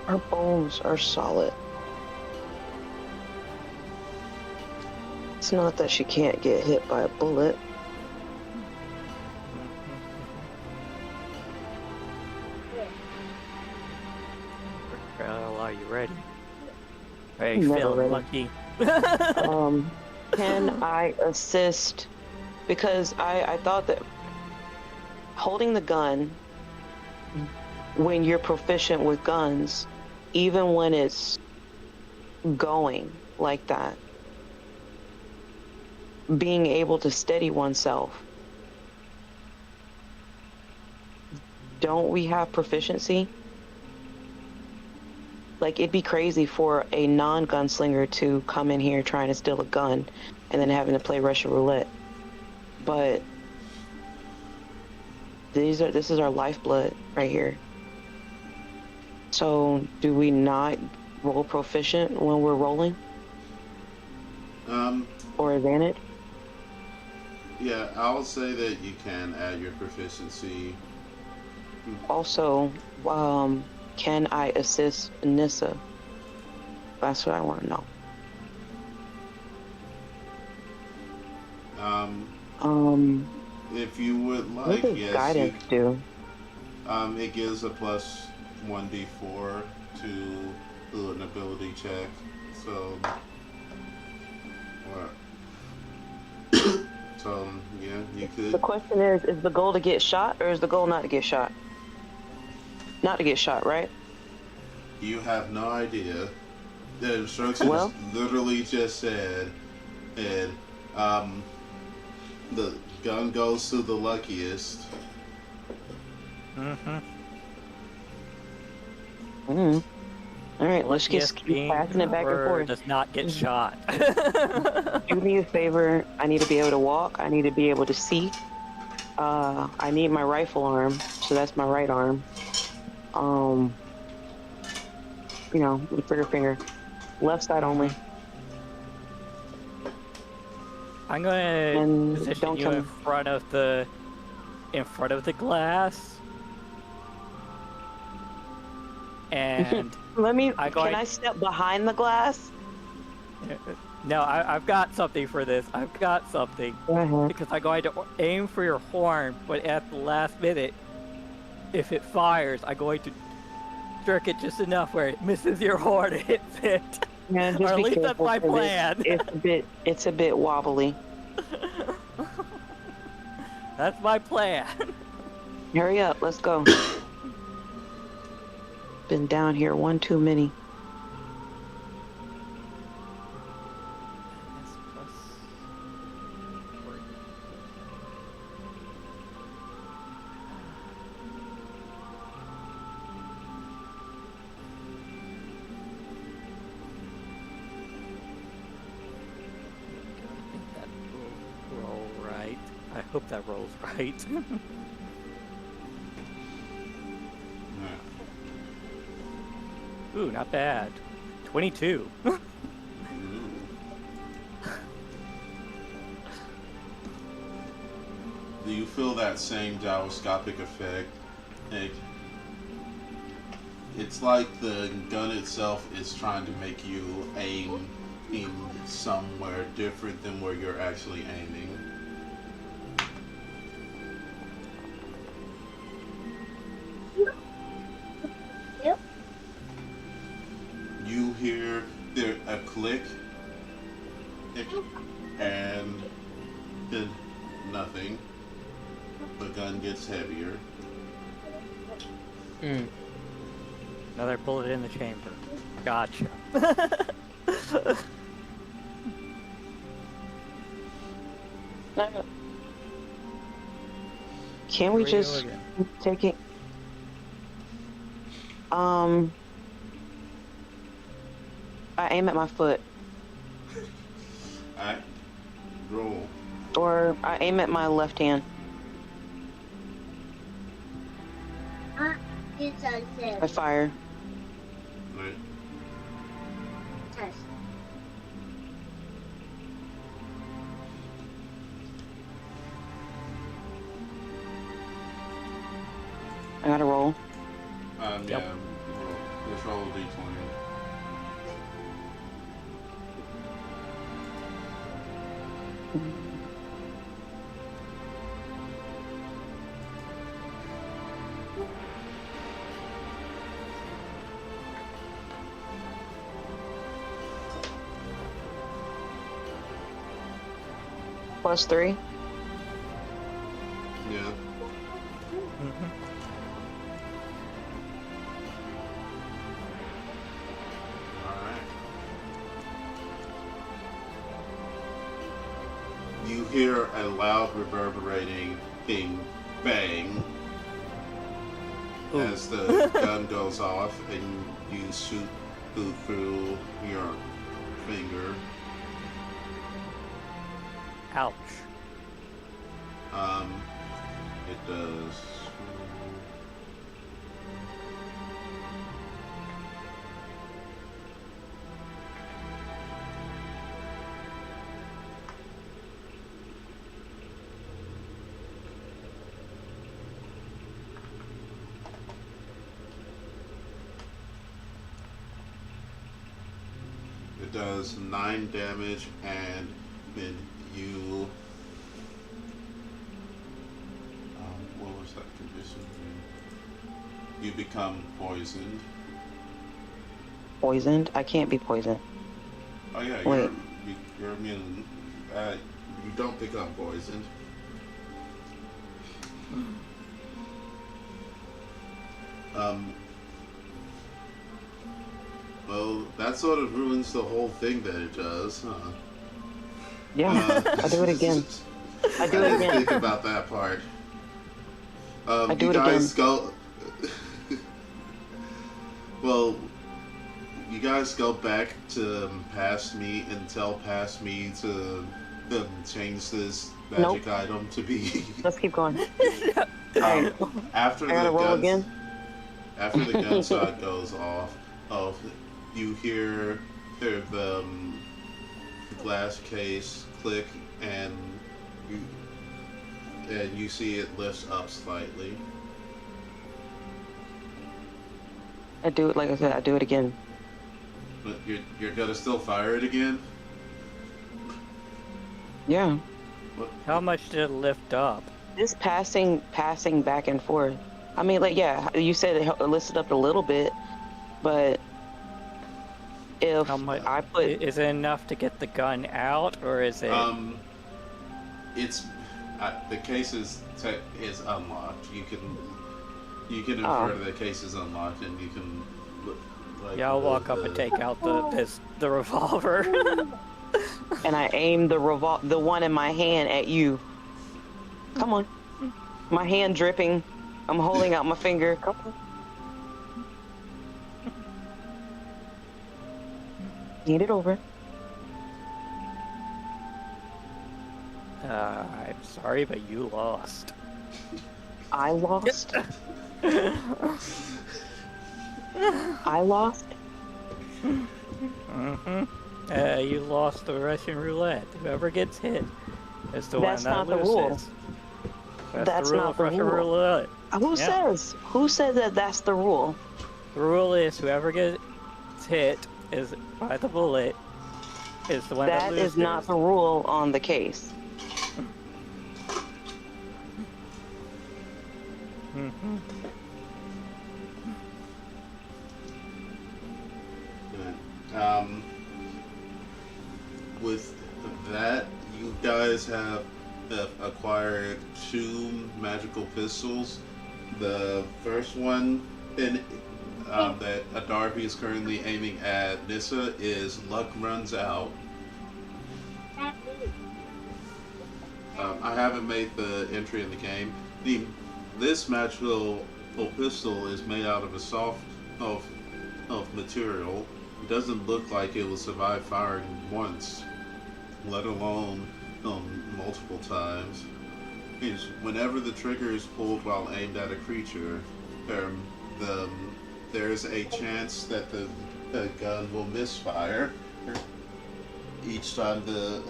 Our bones are solid. It's not that she can't get hit by a bullet. Well, are you ready? Are you Never feeling ready. lucky? Can I assist? Because I thought that holding the gun, when you're proficient with guns, even when it's going like that, being able to steady oneself, don't we have proficiency? Like, it'd be crazy for a non-gunslinger to come in here trying to steal a gun and then having to play Russian roulette. But this is our lifeblood right here. So do we not roll proficient when we're rolling? Or advantage? Yeah, I'll say that you can add your proficiency. Also, can I assist Nissa? That's what I want to know. If you would What like, does yes, guidance do? it gives a plus 1d4 to an ability check. So, so yeah, you could. The question is the goal to get shot or is the goal not to get shot? Not to get shot, right? You have no idea. The instructions literally just said, and the gun goes to the luckiest. All right, let's just keep passing it back and forth. Does not get shot. Do me a favor. I need to be able to walk. I need to be able to see. I need my rifle arm, so that's my right arm. You know, the trigger finger. Left side only. I'm gonna And position don't you come- in front of the glass. And can I step behind the glass? no, I've got something for this. I've got something. Because I'm going to aim for your horn, but at the last minute, if it fires, I'm going to jerk it just enough where it misses your horn and hits it. Yeah, just or at be least that's careful, my 'cause plan. It's a bit wobbly. That's my plan. Hurry up, let's go. Been down here one too many. Hope that rolls right. Ooh, not bad. 22. Do you feel that same gyroscopic effect? Like, it's like the gun itself is trying to make you aim in somewhere different than where you're actually aiming. Yep. You hear there a click, and then nothing. The gun gets heavier. Another bullet in the chamber. Gotcha. Can we just take it? I aim at my foot. Alright. Roll. Or I aim at my left hand. I fire. Right. Test. I gotta roll. Yeah. Let's roll a d20. +3. Yeah. Alright. You hear a loud reverberating thing bang as the gun goes off and you shoot through your finger. Ouch. It does. It does 9 damage, and then you. What was that condition? You become poisoned. Poisoned? I can't be poisoned. Oh yeah, Wait. you're immune. You don't become poisoned. Well, that sort of ruins the whole thing that it does, huh? Yeah, I do it again. I do it didn't again. think about that part. I do you it guys again. go. Well, you guys go back to past me and tell past me to change this magic item to be. Let's keep going. Alright, After I gotta the roll guns, again. after the gun shot goes off, you hear the glass case click, and you see it lifts up slightly. I do it like I said. I do it again. But you're gonna still fire it again? Yeah. What? How much did it lift up? This passing back and forth. I mean, like, yeah, you said it lifted up a little bit, but if How much? I put Is it enough to get the gun out, or is it? It's the case is unlocked. You can infer Oh. the case is unlocked, and you can look like. Yeah, I'll walk up and take out the revolver. and I aim the one in my hand at you. Come on. My hand dripping. I'm holding out my finger. Come on. Hand it over. Alright, sorry, but you lost. I lost. I lost. You lost the Russian roulette. Whoever gets hit is the That's one that not the loses. rule. That's the rule not of the Russian rule. roulette. Who says? Who says that that's the rule? The rule is whoever gets hit is by the bullet is the one that loses. That is not the rule on the case. With that, you guys have acquired 2 magical pistols. The first one that Darby is currently aiming at Nissa is Luck Runs Out. I haven't made the entry in the game. This magical pistol is made out of a soft of material. It doesn't look like it will survive firing once, let alone multiple times. Because whenever the trigger is pulled while aimed at a creature, there's a chance that the gun will misfire each time the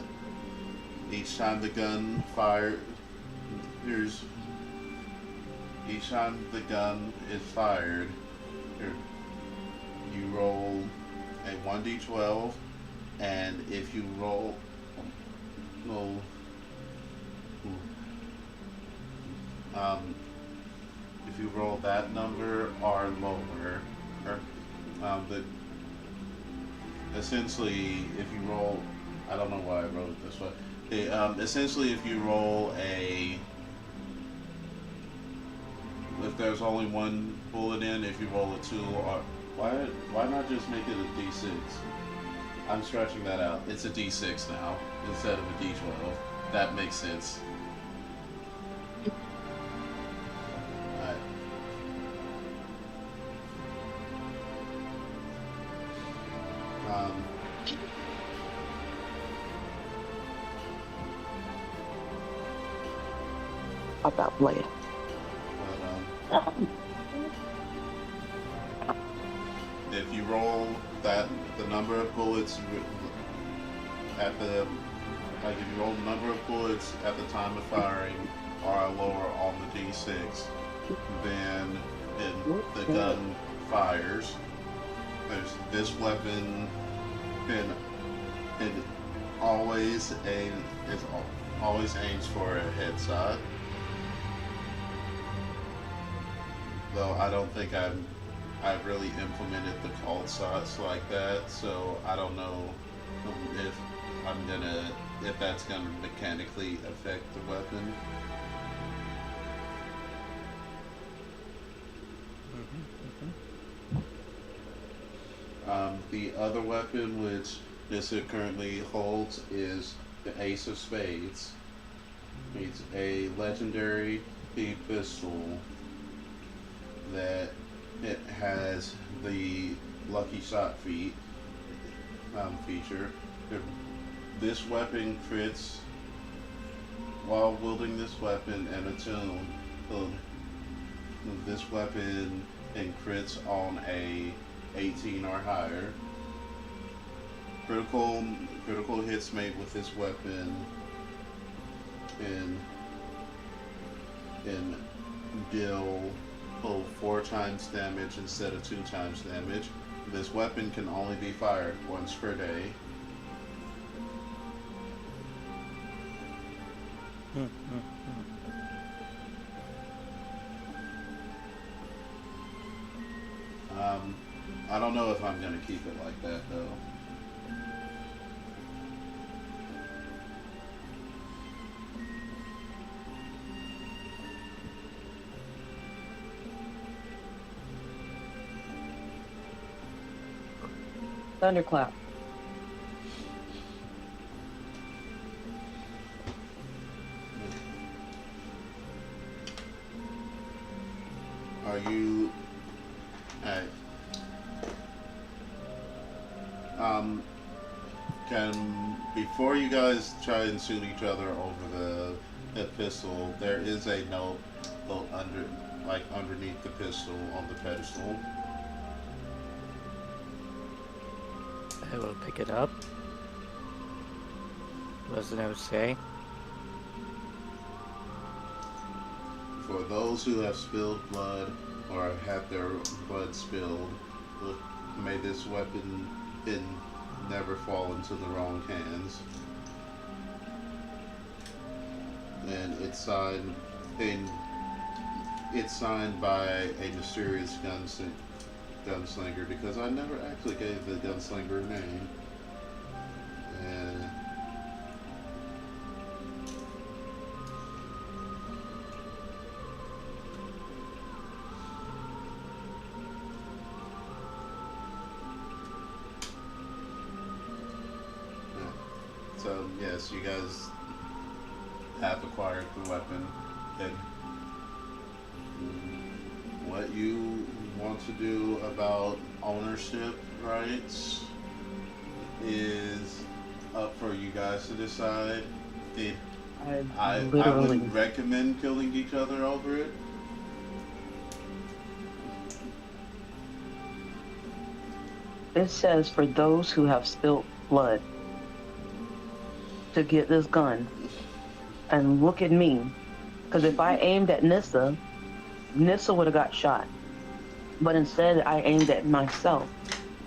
gun fires. Each time the gun is fired, you roll a 1d12, and if you roll if you roll that number or lower, essentially, if you roll, I don't know why I wrote it this way. Essentially, if you roll if there's only one bullet in, if you roll a 2, or why not just make it a d6? I'm stretching that out. It's a d6 now instead of a d12. That makes sense. Alright. About blade. If you roll the number of bullets if you roll the number of bullets at the time of firing are lower on the d6, then the gun fires. This weapon always aims for a headshot. Though I don't think I've really implemented the called shots like that, so I don't know if that's gonna mechanically affect the weapon. The other weapon which Nissa currently holds is the Ace of Spades. It's a legendary pistol that it has the Lucky Shot feature. This weapon crits while wielding this weapon and attuned. This weapon crits on a 18 or higher. Critical hits made with this weapon and deal 4 times damage instead of 2 times damage. This weapon can only be fired once per day. I don't know if I'm gonna keep it like that though. Thunderclap. Are you... Alright. Before you guys try and shoot each other over pistol, there is a note underneath the pistol on the pedestal. I will pick it up. What does the note say? For those who have spilled blood or had their blood spilled, may this weapon never fall into the wrong hands. And it's signed by a mysterious gunslinger, because I never actually gave the gunslinger a name. And so yes, you guys have acquired the weapon, and what you want to do about ownership rights is up for you guys to decide. I wouldn't recommend killing each other over it. It says for those who have spilled blood to get this gun. And look at me. Because if I aimed at Nissa would have got shot. But instead, I aimed at myself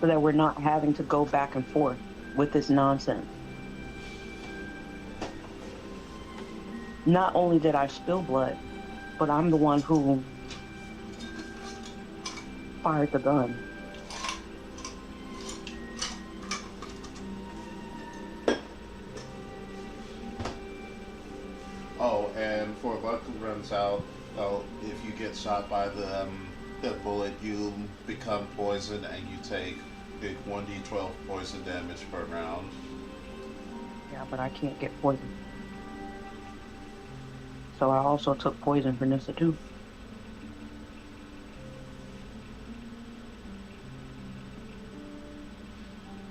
so that we're not having to go back and forth with this nonsense. Not only did I spill blood, but I'm the one who fired the gun. Oh, and for luck runs out, well, if you get shot by the bullet, you become poisoned and you take 1d12 poison damage per round. Yeah, but I can't get poisoned. So I also took poison for Nissa too.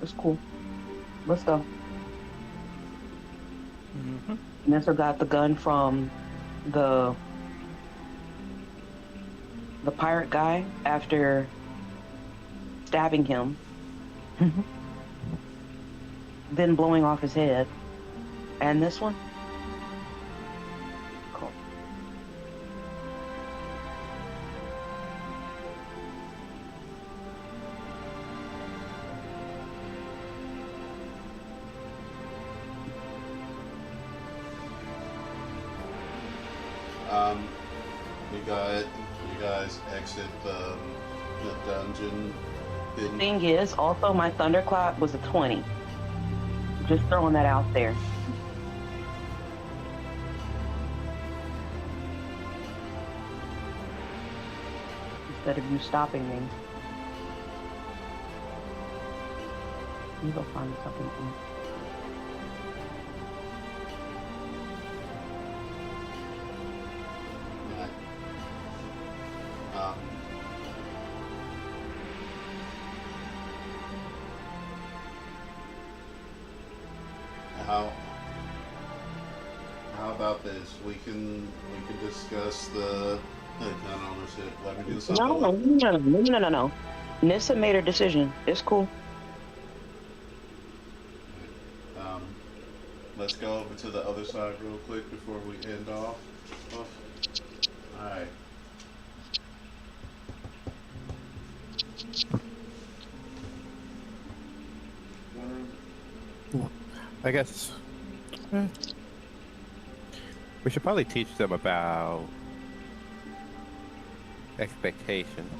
It's cool. Let's go. Mm-hmm. Nessa got the gun from the pirate guy after stabbing him, then blowing off his head. And this one? Cool. You guys exit the dungeon. Thing is, also my thunderclap was a 20. Just throwing that out there. Instead of you stopping me. You go find something. How about this? We can discuss the gun ownership. Let me do something. No. Nissa made her decision. It's cool. Let's go over to the other side real quick before we end off. Alright. I guess we should probably teach them about expectations.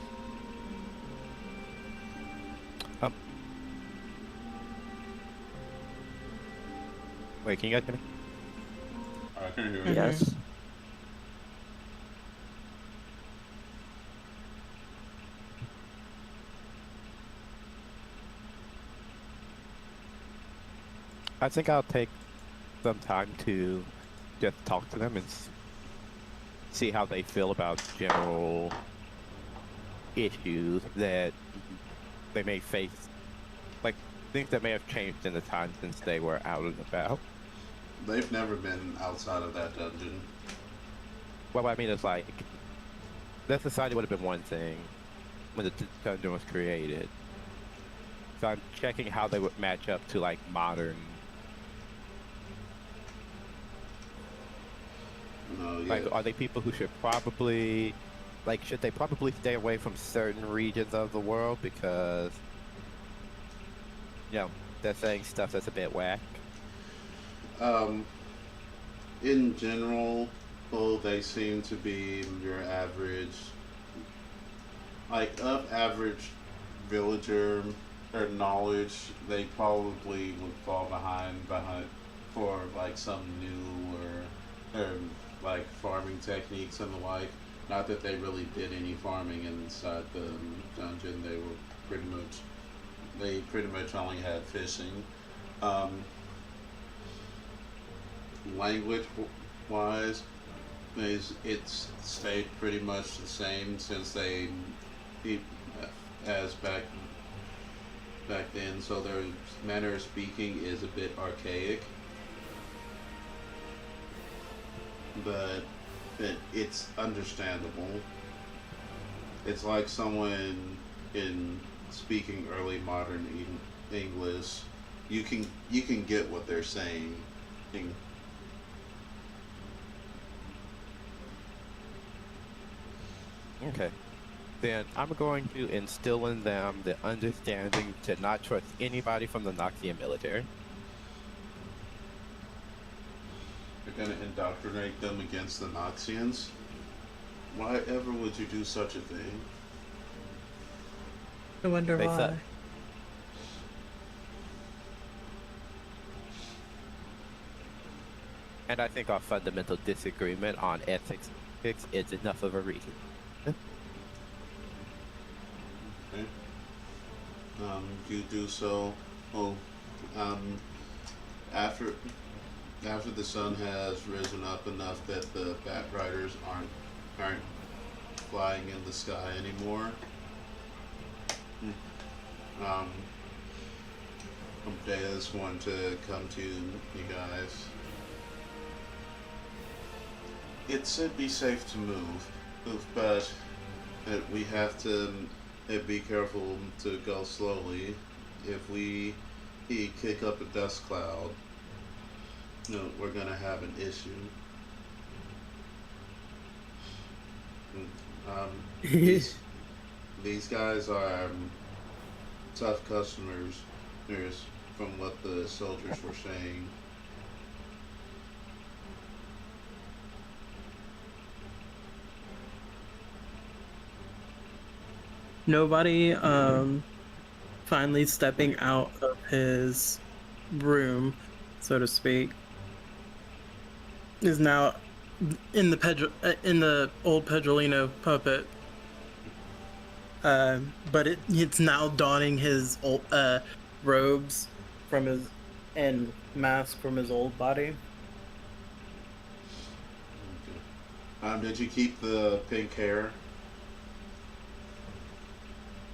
Wait, can you guys hear me? I can hear you. Yes. I think I'll take some time to just talk to them and see how they feel about general issues that they may face, like things that may have changed in the time since they were out and about. They've never been outside of that dungeon. Well, I mean, it's like that society would have been one thing when the dungeon was created. So I'm checking how they would match up to like modern. No, yeah. Like, are they people who should probably, like, should they probably stay away from certain regions of the world because, you know, they're saying stuff that's a bit whack? In general, well, they seem to be your average, like, of average villager or knowledge. They probably would fall behind for like some new or like farming techniques and the like. Not that they really did any farming inside the dungeon. They pretty much only had fishing. Language wise, it's stayed pretty much the same since as back then. So their manner of speaking is a bit archaic, but it's understandable. It's like someone in speaking early modern English. You can get what they're saying. Okay. Then I'm going to instill in them the understanding to not trust anybody from the Noxian military. You're gonna indoctrinate them against the Noxians? Why ever would you do such a thing? I wonder They why. suck. And I think our fundamental disagreement on ethics is enough of a reason. Okay. You do so. Oh, after the sun has risen up enough that the bat riders aren't flying in the sky anymore. Dea's going to come to you guys. It should be safe to move, but we have to be careful to go slowly. If we kick up a dust cloud, we're gonna have an issue. These guys are tough customers, from what the soldiers were saying. Nobody finally stepping out of his room, so to speak, is now in the old Pedrolino puppet. But it's now donning his old robes from his and mask from his old body. Okay. Did you keep the pink hair?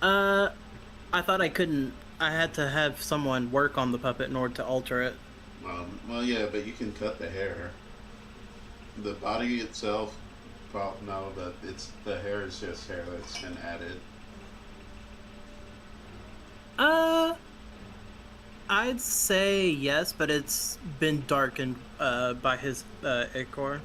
I thought I couldn't. I had to have someone work on the puppet in order to alter it. Well, yeah, but you can cut the hair. The body itself, no, but the hair is just hair that's been added. I'd say yes, but it's been darkened by his ichor.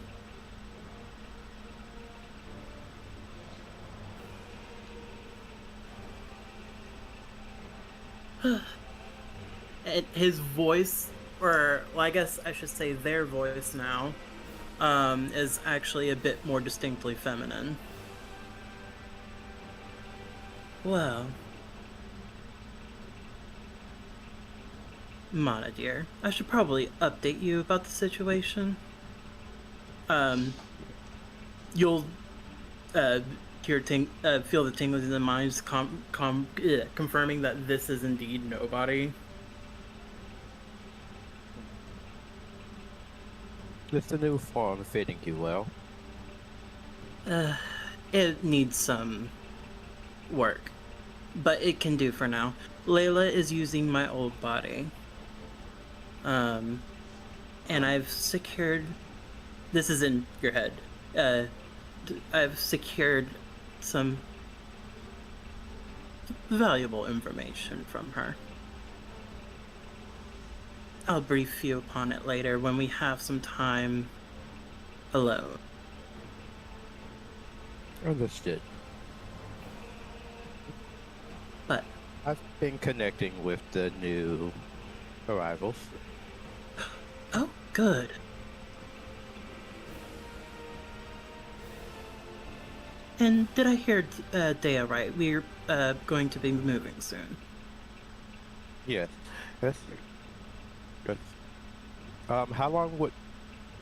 His voice, or well, I guess I should say their voice now, is actually a bit more distinctly feminine. Well, Mana dear, I should probably update you about the situation. You'll feel the tingles in the mind, confirming that this is indeed nobody. It's a new form fitting you well. It needs some work, but it can do for now. Layla is using my old body. and I've secured. This is in your head. I've secured some valuable information from her. I'll brief you upon it later when we have some time alone. Understood. But I've been connecting with the new arrivals. oh, good. And did I hear Dea right? We're going to be moving soon. Yes. Yes. Good. How long would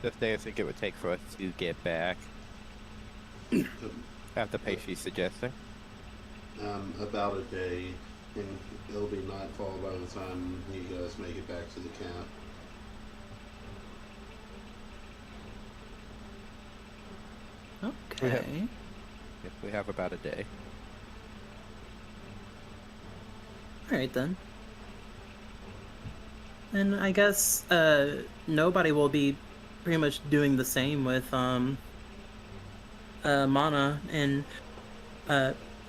this day think it would take for us to get back? At the pace she's suggesting? About a day, and it'll be nightfall by the time you guys make it back to the camp. Okay. Yes, we have about a day. Alright then. And I guess nobody will be pretty much doing the same with Mana and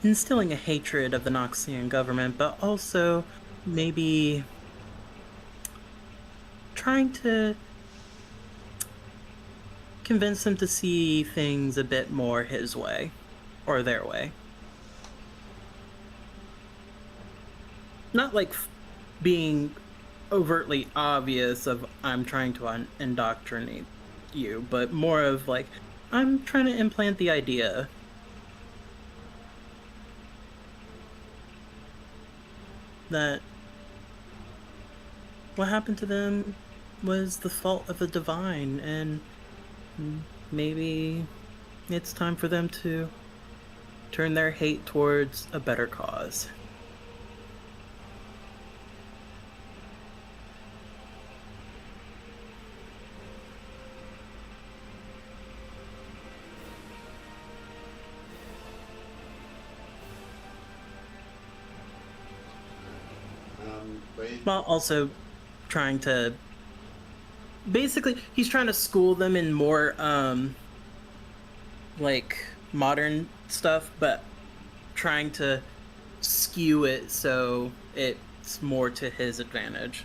instilling a hatred of the Noxian government, but also maybe trying to convince him to see things a bit more his way, or their way. Not like being overtly obvious of I'm trying to indoctrinate you, but more of like, I'm trying to implant the idea that what happened to them was the fault of the divine, and maybe it's time for them to turn their hate towards a better cause. While also trying to basically he's trying to school them in more like modern stuff, but trying to skew it so it's more to his advantage.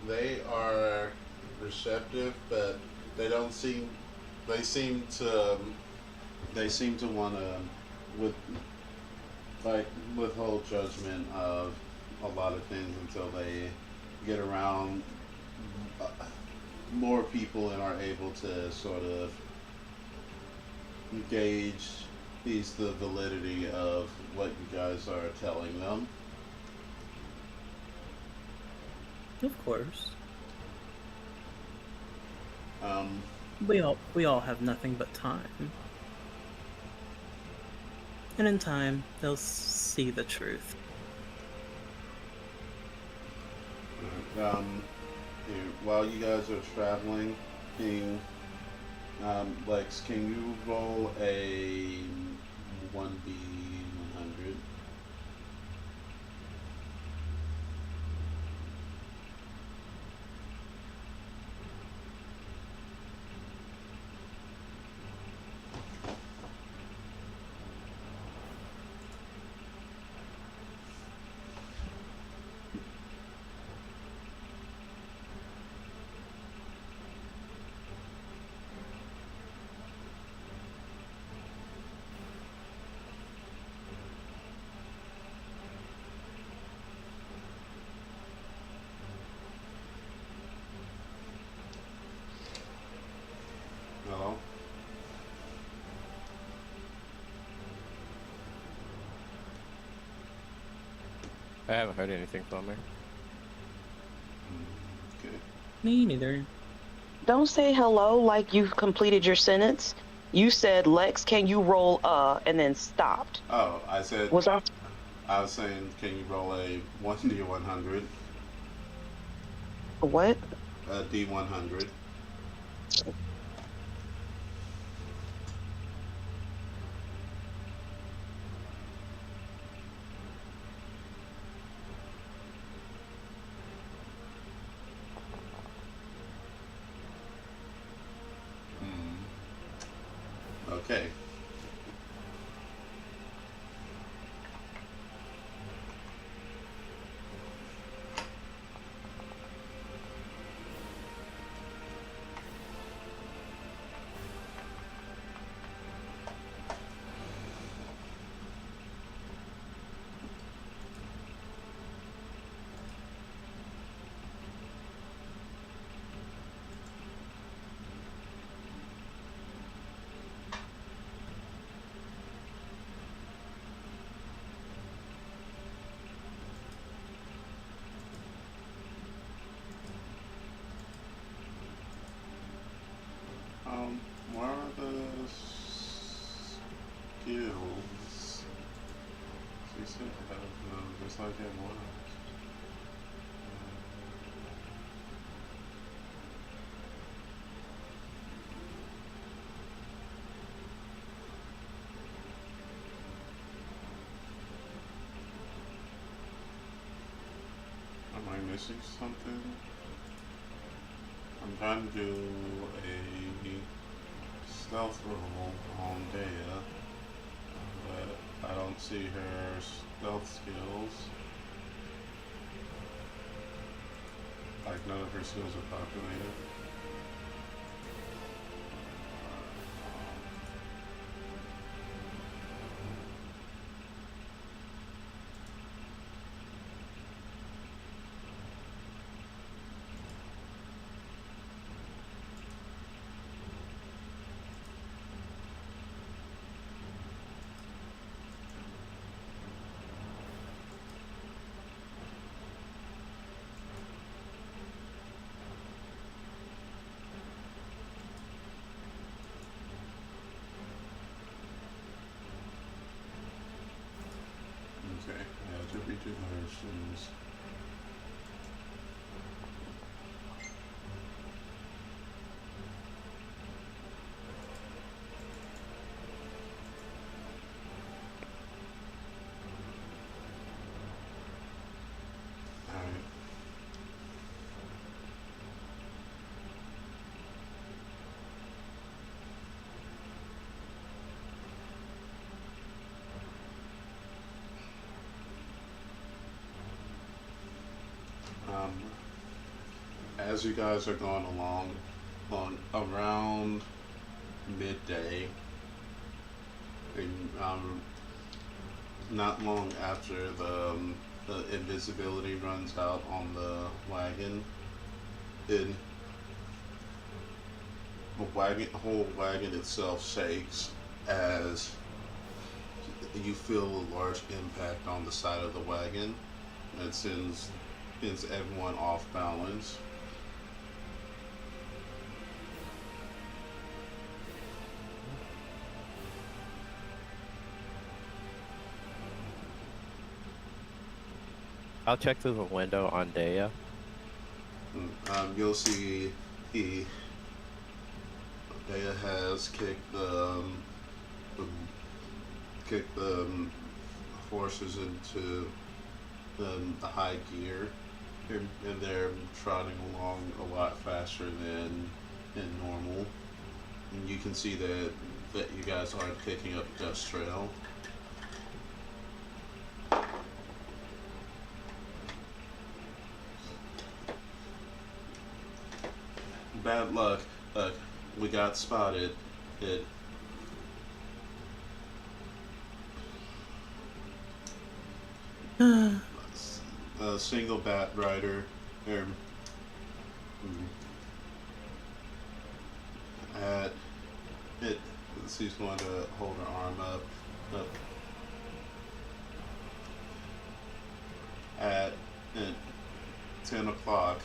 They are receptive, but they don't seem. They seem to want to withhold judgment of a lot of things until they get around more people and are able to sort of gauge the validity of what you guys are telling them. Of course. We all have nothing but time. And in time, they'll see the truth. While you guys are traveling, Lex, can you roll a 1d100? No. I haven't heard anything from her. Okay. Me neither. Don't say hello like you've completed your sentence. You said, Lex, can you roll and then stopped. Oh, I said. Was I? I was saying, can you roll a 1d100? A what? A d100. Okay. Where are the skills? She said have them just like that was. Am I missing something? I'm trying to do a stealth roll on Dea, but I don't see her stealth skills. Like none of her skills are populated. Okay, yeah, to redo versions. Alright. As you guys are going along, on around midday, and not long after the invisibility runs out on the wagon, the whole wagon itself shakes as you feel a large impact on the side of the wagon. It sends everyone off balance. I'll check through the window on Dea. You'll see Dea has kicked the horses into the high gear, and they're trotting along a lot faster than normal. And you can see that you guys aren't picking up dust trail. Bad luck. We got spotted. A single bat rider. She's going to hold her arm up. At 10 o'clock.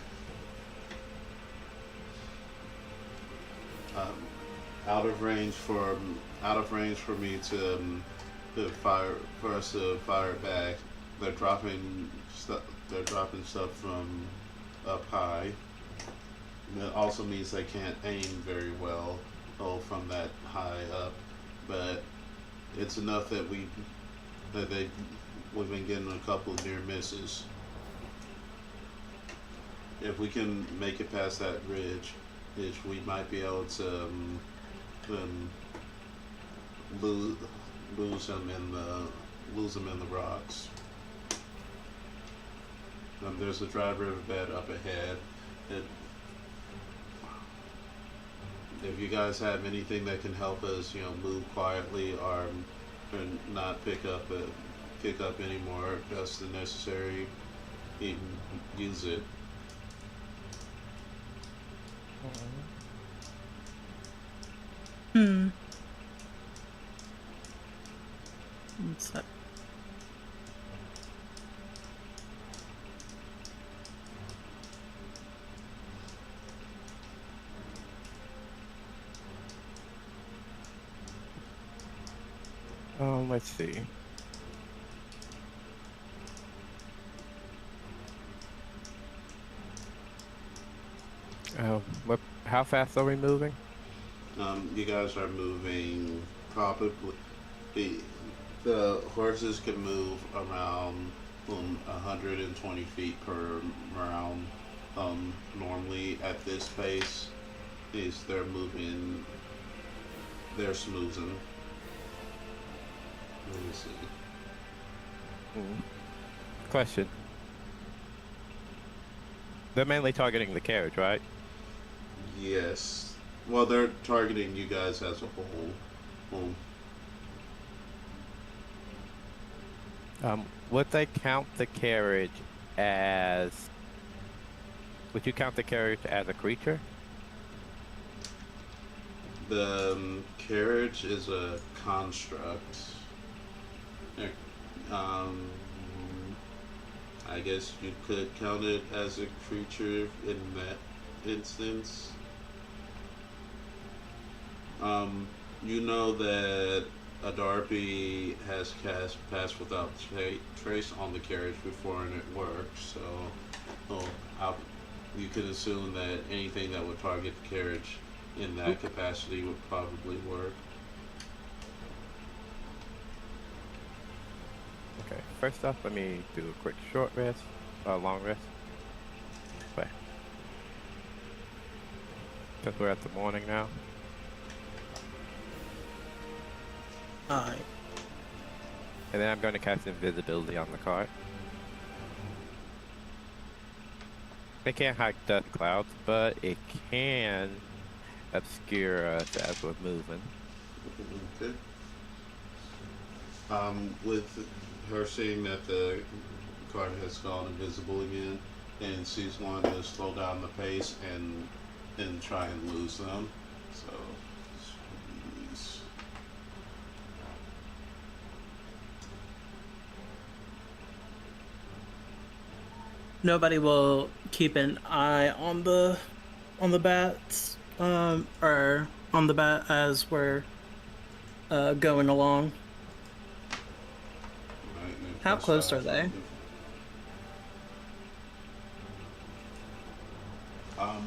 Out of range for me to fire for us to fire back. They're dropping stuff from up high. And it also means they can't aim very well from that high up, but it's enough that we've been getting a couple of near misses. If we can make it past that ridge, we might be able to lose lose them in the rocks. There's a dry riverbed up ahead. If you guys have anything that can help us, move quietly or not pick up any more dust than necessary, you can use it. What's that? Let's see. How fast are we moving? You guys are moving probably. The horses can move around 120 feet per round. Normally at this pace, they're smoozing. Let me see. Question. They're mainly targeting the carriage, right? Yes. Well, they're targeting you guys as a whole. Would they count the carriage as... Would you count the carriage as a creature? The carriage is a construct. I guess you could count it as a creature in that instance. You know that a Darby has cast Pass Without Trace on the carriage before and it worked, so you could assume that anything that would target the carriage in that capacity would probably work. Okay, first off, let me do a quick short rest, long rest. Wait. Because we're at the morning now. Alright. And then I'm going to cast invisibility on the cart. It can't hide dust clouds, but it can obscure us as we're moving. Okay. With her seeing that the cart has gone invisible again, and she's wanting to slow down the pace and try and lose them. So, please. Nobody will keep an eye on the bats, or on the bat as we're going along. Right, How close are they?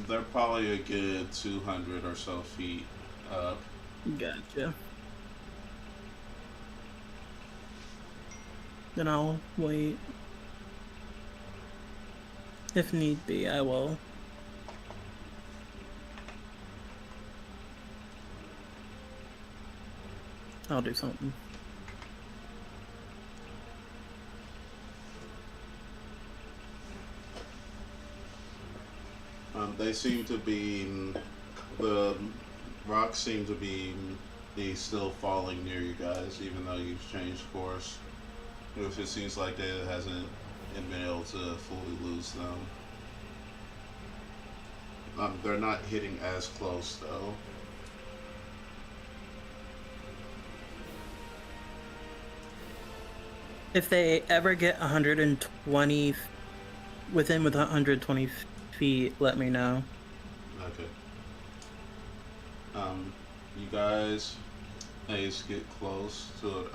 They're probably a good 200 or so feet up. Gotcha. Then I'll wait. If need be, I will. I'll do something. They seem to be, the rocks seem to be still falling near you guys, even though you've changed course. It seems like it hasn't been able to fully lose them. They're not hitting as close though. If they ever get 120 within 120 feet, let me know. Okay. You guys, get close to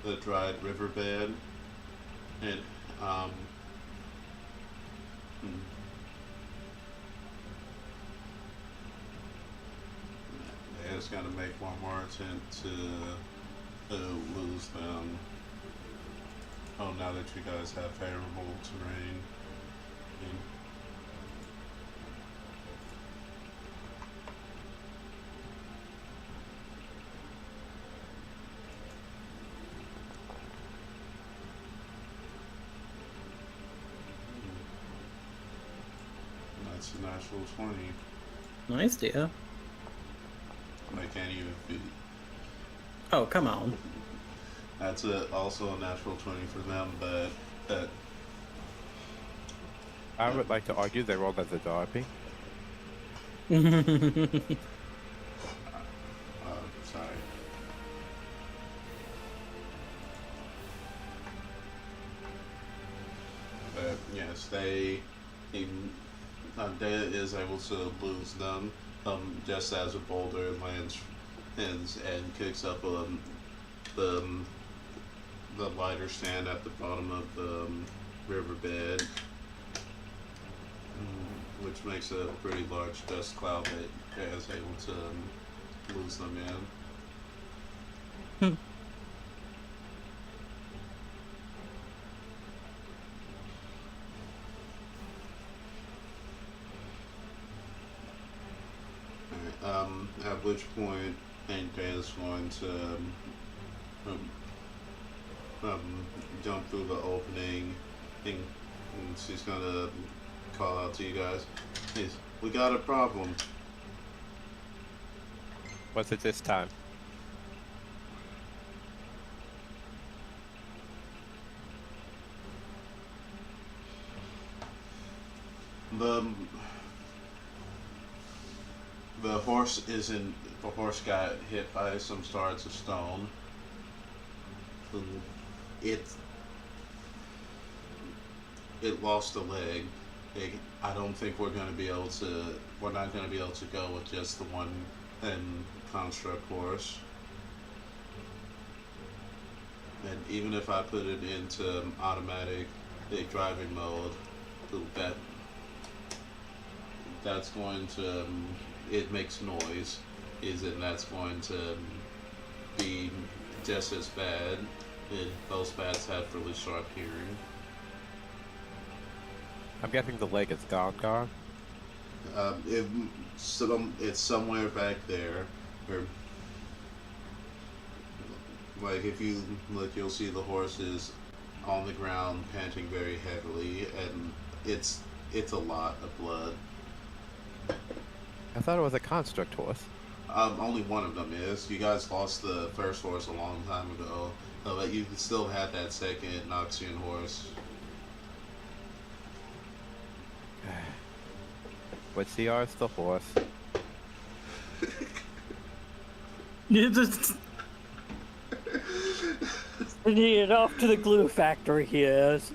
the dried riverbed, and it's gonna make one more attempt to lose them. Oh, now that you guys have favorable terrain. natural 20. Nice, dear. I can't even beat. Oh, come on. That's also a natural 20 for them, but I would like to argue they rolled as a derby. sorry. But yes, Daya is able to lose them, just as a boulder lands and kicks up the lighter sand at the bottom of the riverbed, which makes a pretty large dust cloud that Daya is able to lose them in. At which point, Daya is going to jump through the opening, and she's gonna call out to you guys. Hey, we got a problem. What's it this time? The horse got hit by some shards of stone. It lost a leg. I don't think we're not going to be able to go with just the one construct horse. And even if I put it into automatic driving mode, that's going to it makes noise, and that's going to be just as bad. Those bats have really sharp hearing. I'm guessing the leg is gone. It's somewhere back there. Like if you look, you'll see the horse is on the ground, panting very heavily, and it's a lot of blood. I thought it was a construct horse. Only one of them is. You guys lost the first horse a long time ago, but you still have that second Noxian horse. What's the ours? The horse. Sending it off to the glue factory, he is.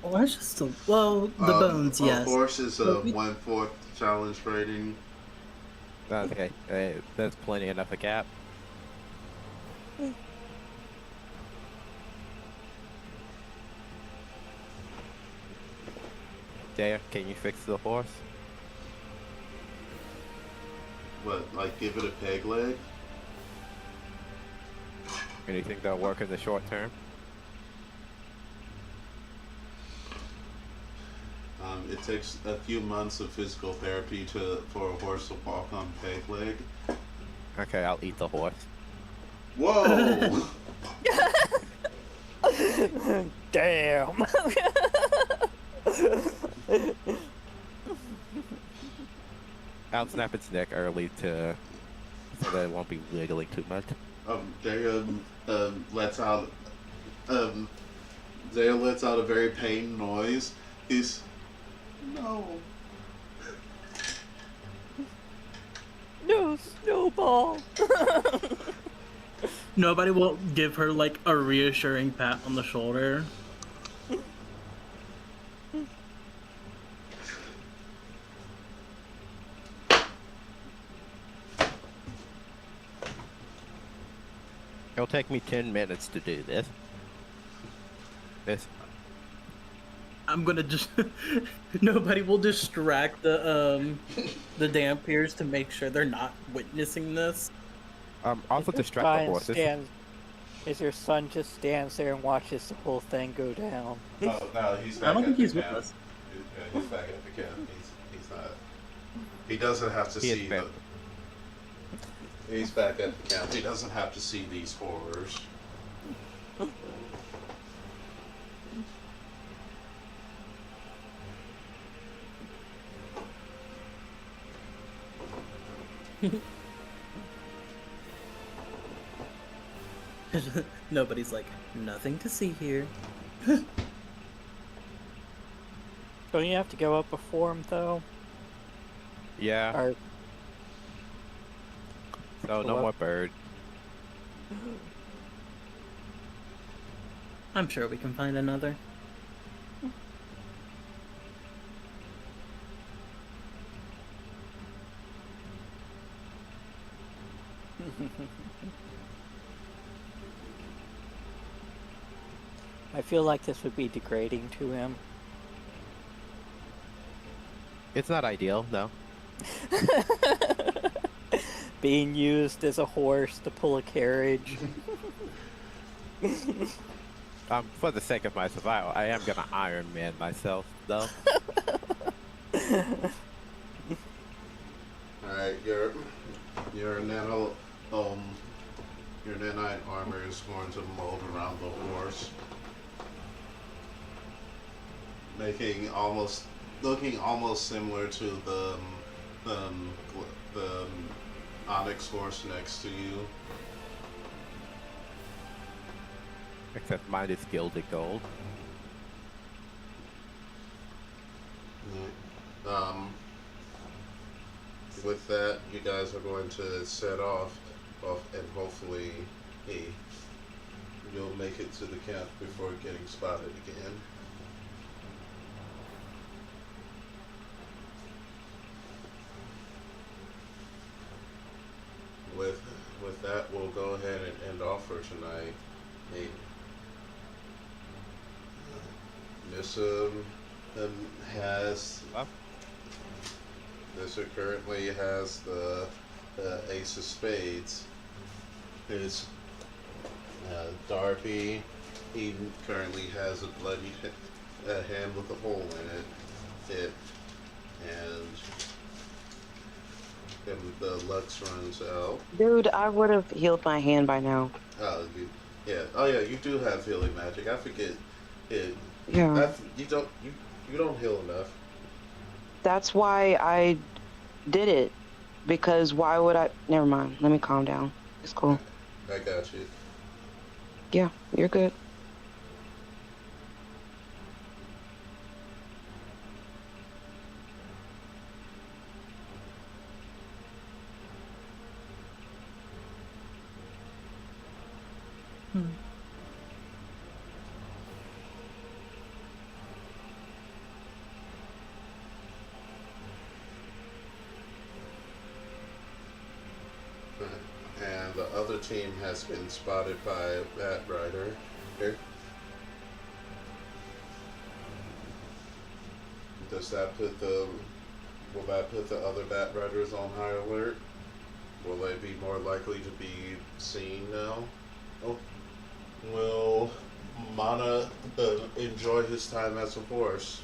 Well, it's just the bones, yes. Horse is a 1/4 challenge rating. Okay, that's plenty enough a gap. Daya, can you fix the horse? What, like give it a peg leg? Anything that'll work in the short term? It takes a few months of physical therapy for a horse to walk on peg leg. Okay, I'll eat the horse. Whoa! Damn. Um, I'll snap its neck early so that it won't be wiggling too much. Lets out Dale lets out a very pained noise. He's no. No, Snowball. Nobody will give her like a reassuring pat on the shoulder. It'll take me 10 minutes to do this. I'm gonna just nobody will distract the Dampiers to make sure they're not witnessing this. Also distract the horses. Is your son just stands there and watches the whole thing go down? Oh, no, he's back. I don't think he's with camp. us. He's back at the camp. He's not. He doesn't have to see the. He's back at the camp. He doesn't have to see these horrors. Nobody's like, nothing to see here. Don't you have to go up before him, though? Yeah. Or... So no more bird. I'm sure we can find another. I feel like this would be degrading to him. It's not ideal, no. Being used as a horse to pull a carriage. For the sake of my survival, I am gonna Iron Man myself, though. Alright, your nano your nanite armor is going to mold around the horse, looking almost similar to the onyx horse next to you. Except mine is gilded gold. With that, you guys are going to set off, and hopefully, you'll make it to the camp before getting spotted again. With that, we'll go ahead and end off for tonight. Nissa currently has the Ace of Spades. There's Darby. He currently has a bloody hand with a hole in it. And the Lux runs out. Dude, I would have healed my hand by now. Oh, yeah. Oh, yeah. You do have healing magic. I forget it. Yeah. You don't heal enough. That's why I did it. Because why would I? Never mind. Let me calm down. It's cool. I got you. Yeah, you're good. And the other team has been spotted by a Bat Rider. Here. Will that put the other Bat Riders on high alert? Will they be more likely to be seen now? Oh. Will Mana enjoy his time as a horse?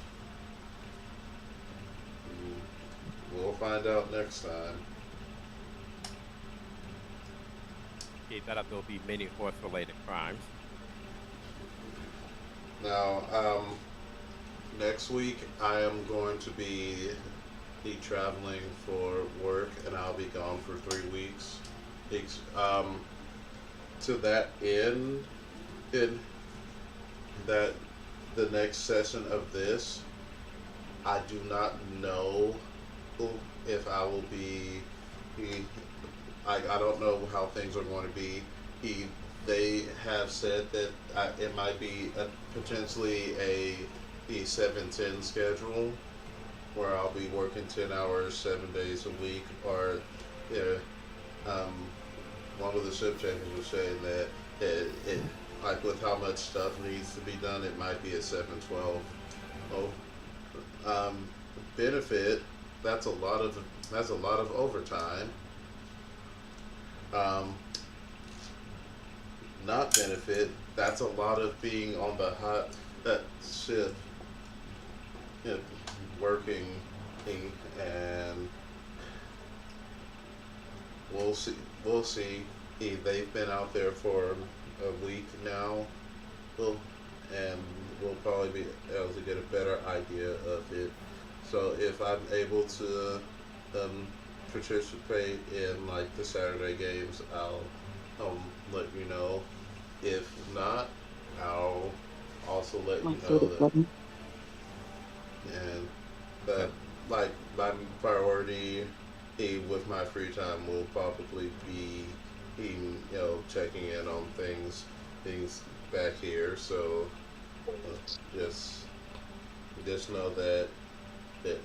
We'll find out next time. He thought there'll be many horse-related crimes. Now, next week I am going to be traveling for work, and I'll be gone for 3 weeks. To that end, in that the next session of this, I do not know if I will be. I don't know how things are going to be. They have said that it might be potentially a 7-10 schedule, where I'll be working 10 hours, 7 days a week, or one of the ship champions was saying that it like with how much stuff needs to be done, it might be a 7-12. Benefit, that's a lot of overtime. Not benefit, that's a lot of being on that ship, working, and we'll see. They've been out there for a week now, and we'll probably be able to get a better idea of it. So if I'm able to participate in like the Saturday games, I'll let you know. If not, I'll also let My you know favorite that. button. And that like my priority with my free time will probably be checking in on things back here. So just know that that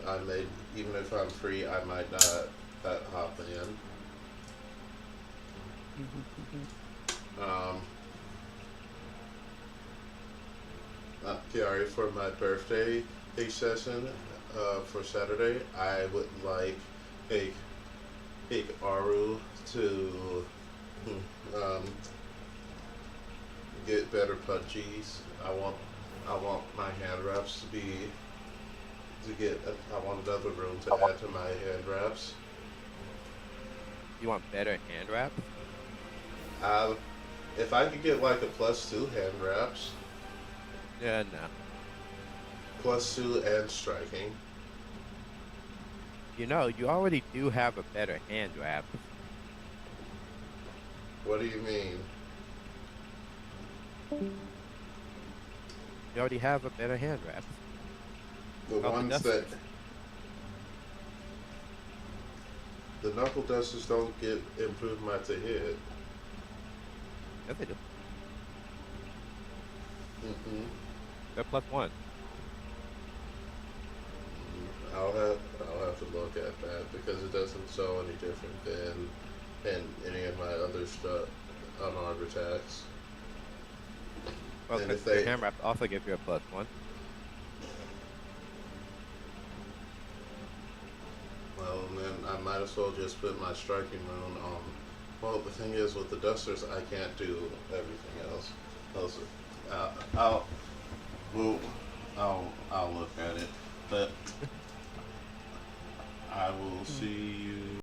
I may, even if I'm free, I might not hop in. Kiari, for my birthday session for Saturday, I would like a Aru to um, get better punchies. I want my hand wraps I want another room to add to my hand wraps. You want better hand wraps? If I could get like a +2 hand wraps. Yeah, no. +2 and striking. You know, you already do have a better hand wrap. What do you mean? You already have a better hand wrap. The ones that the knuckle dusters don't get improvement to hit. Yes, they do. Mm-hmm. They're +1. I'll have to look at that because it doesn't show any different than any of my other stuff unarmed attacks. Well, And if your they hand wrap also give you a +1. well, then I might as well just put my striking rune on. Well, the thing is, with the dusters, I can't do everything else. I'll look at it, but I will see you.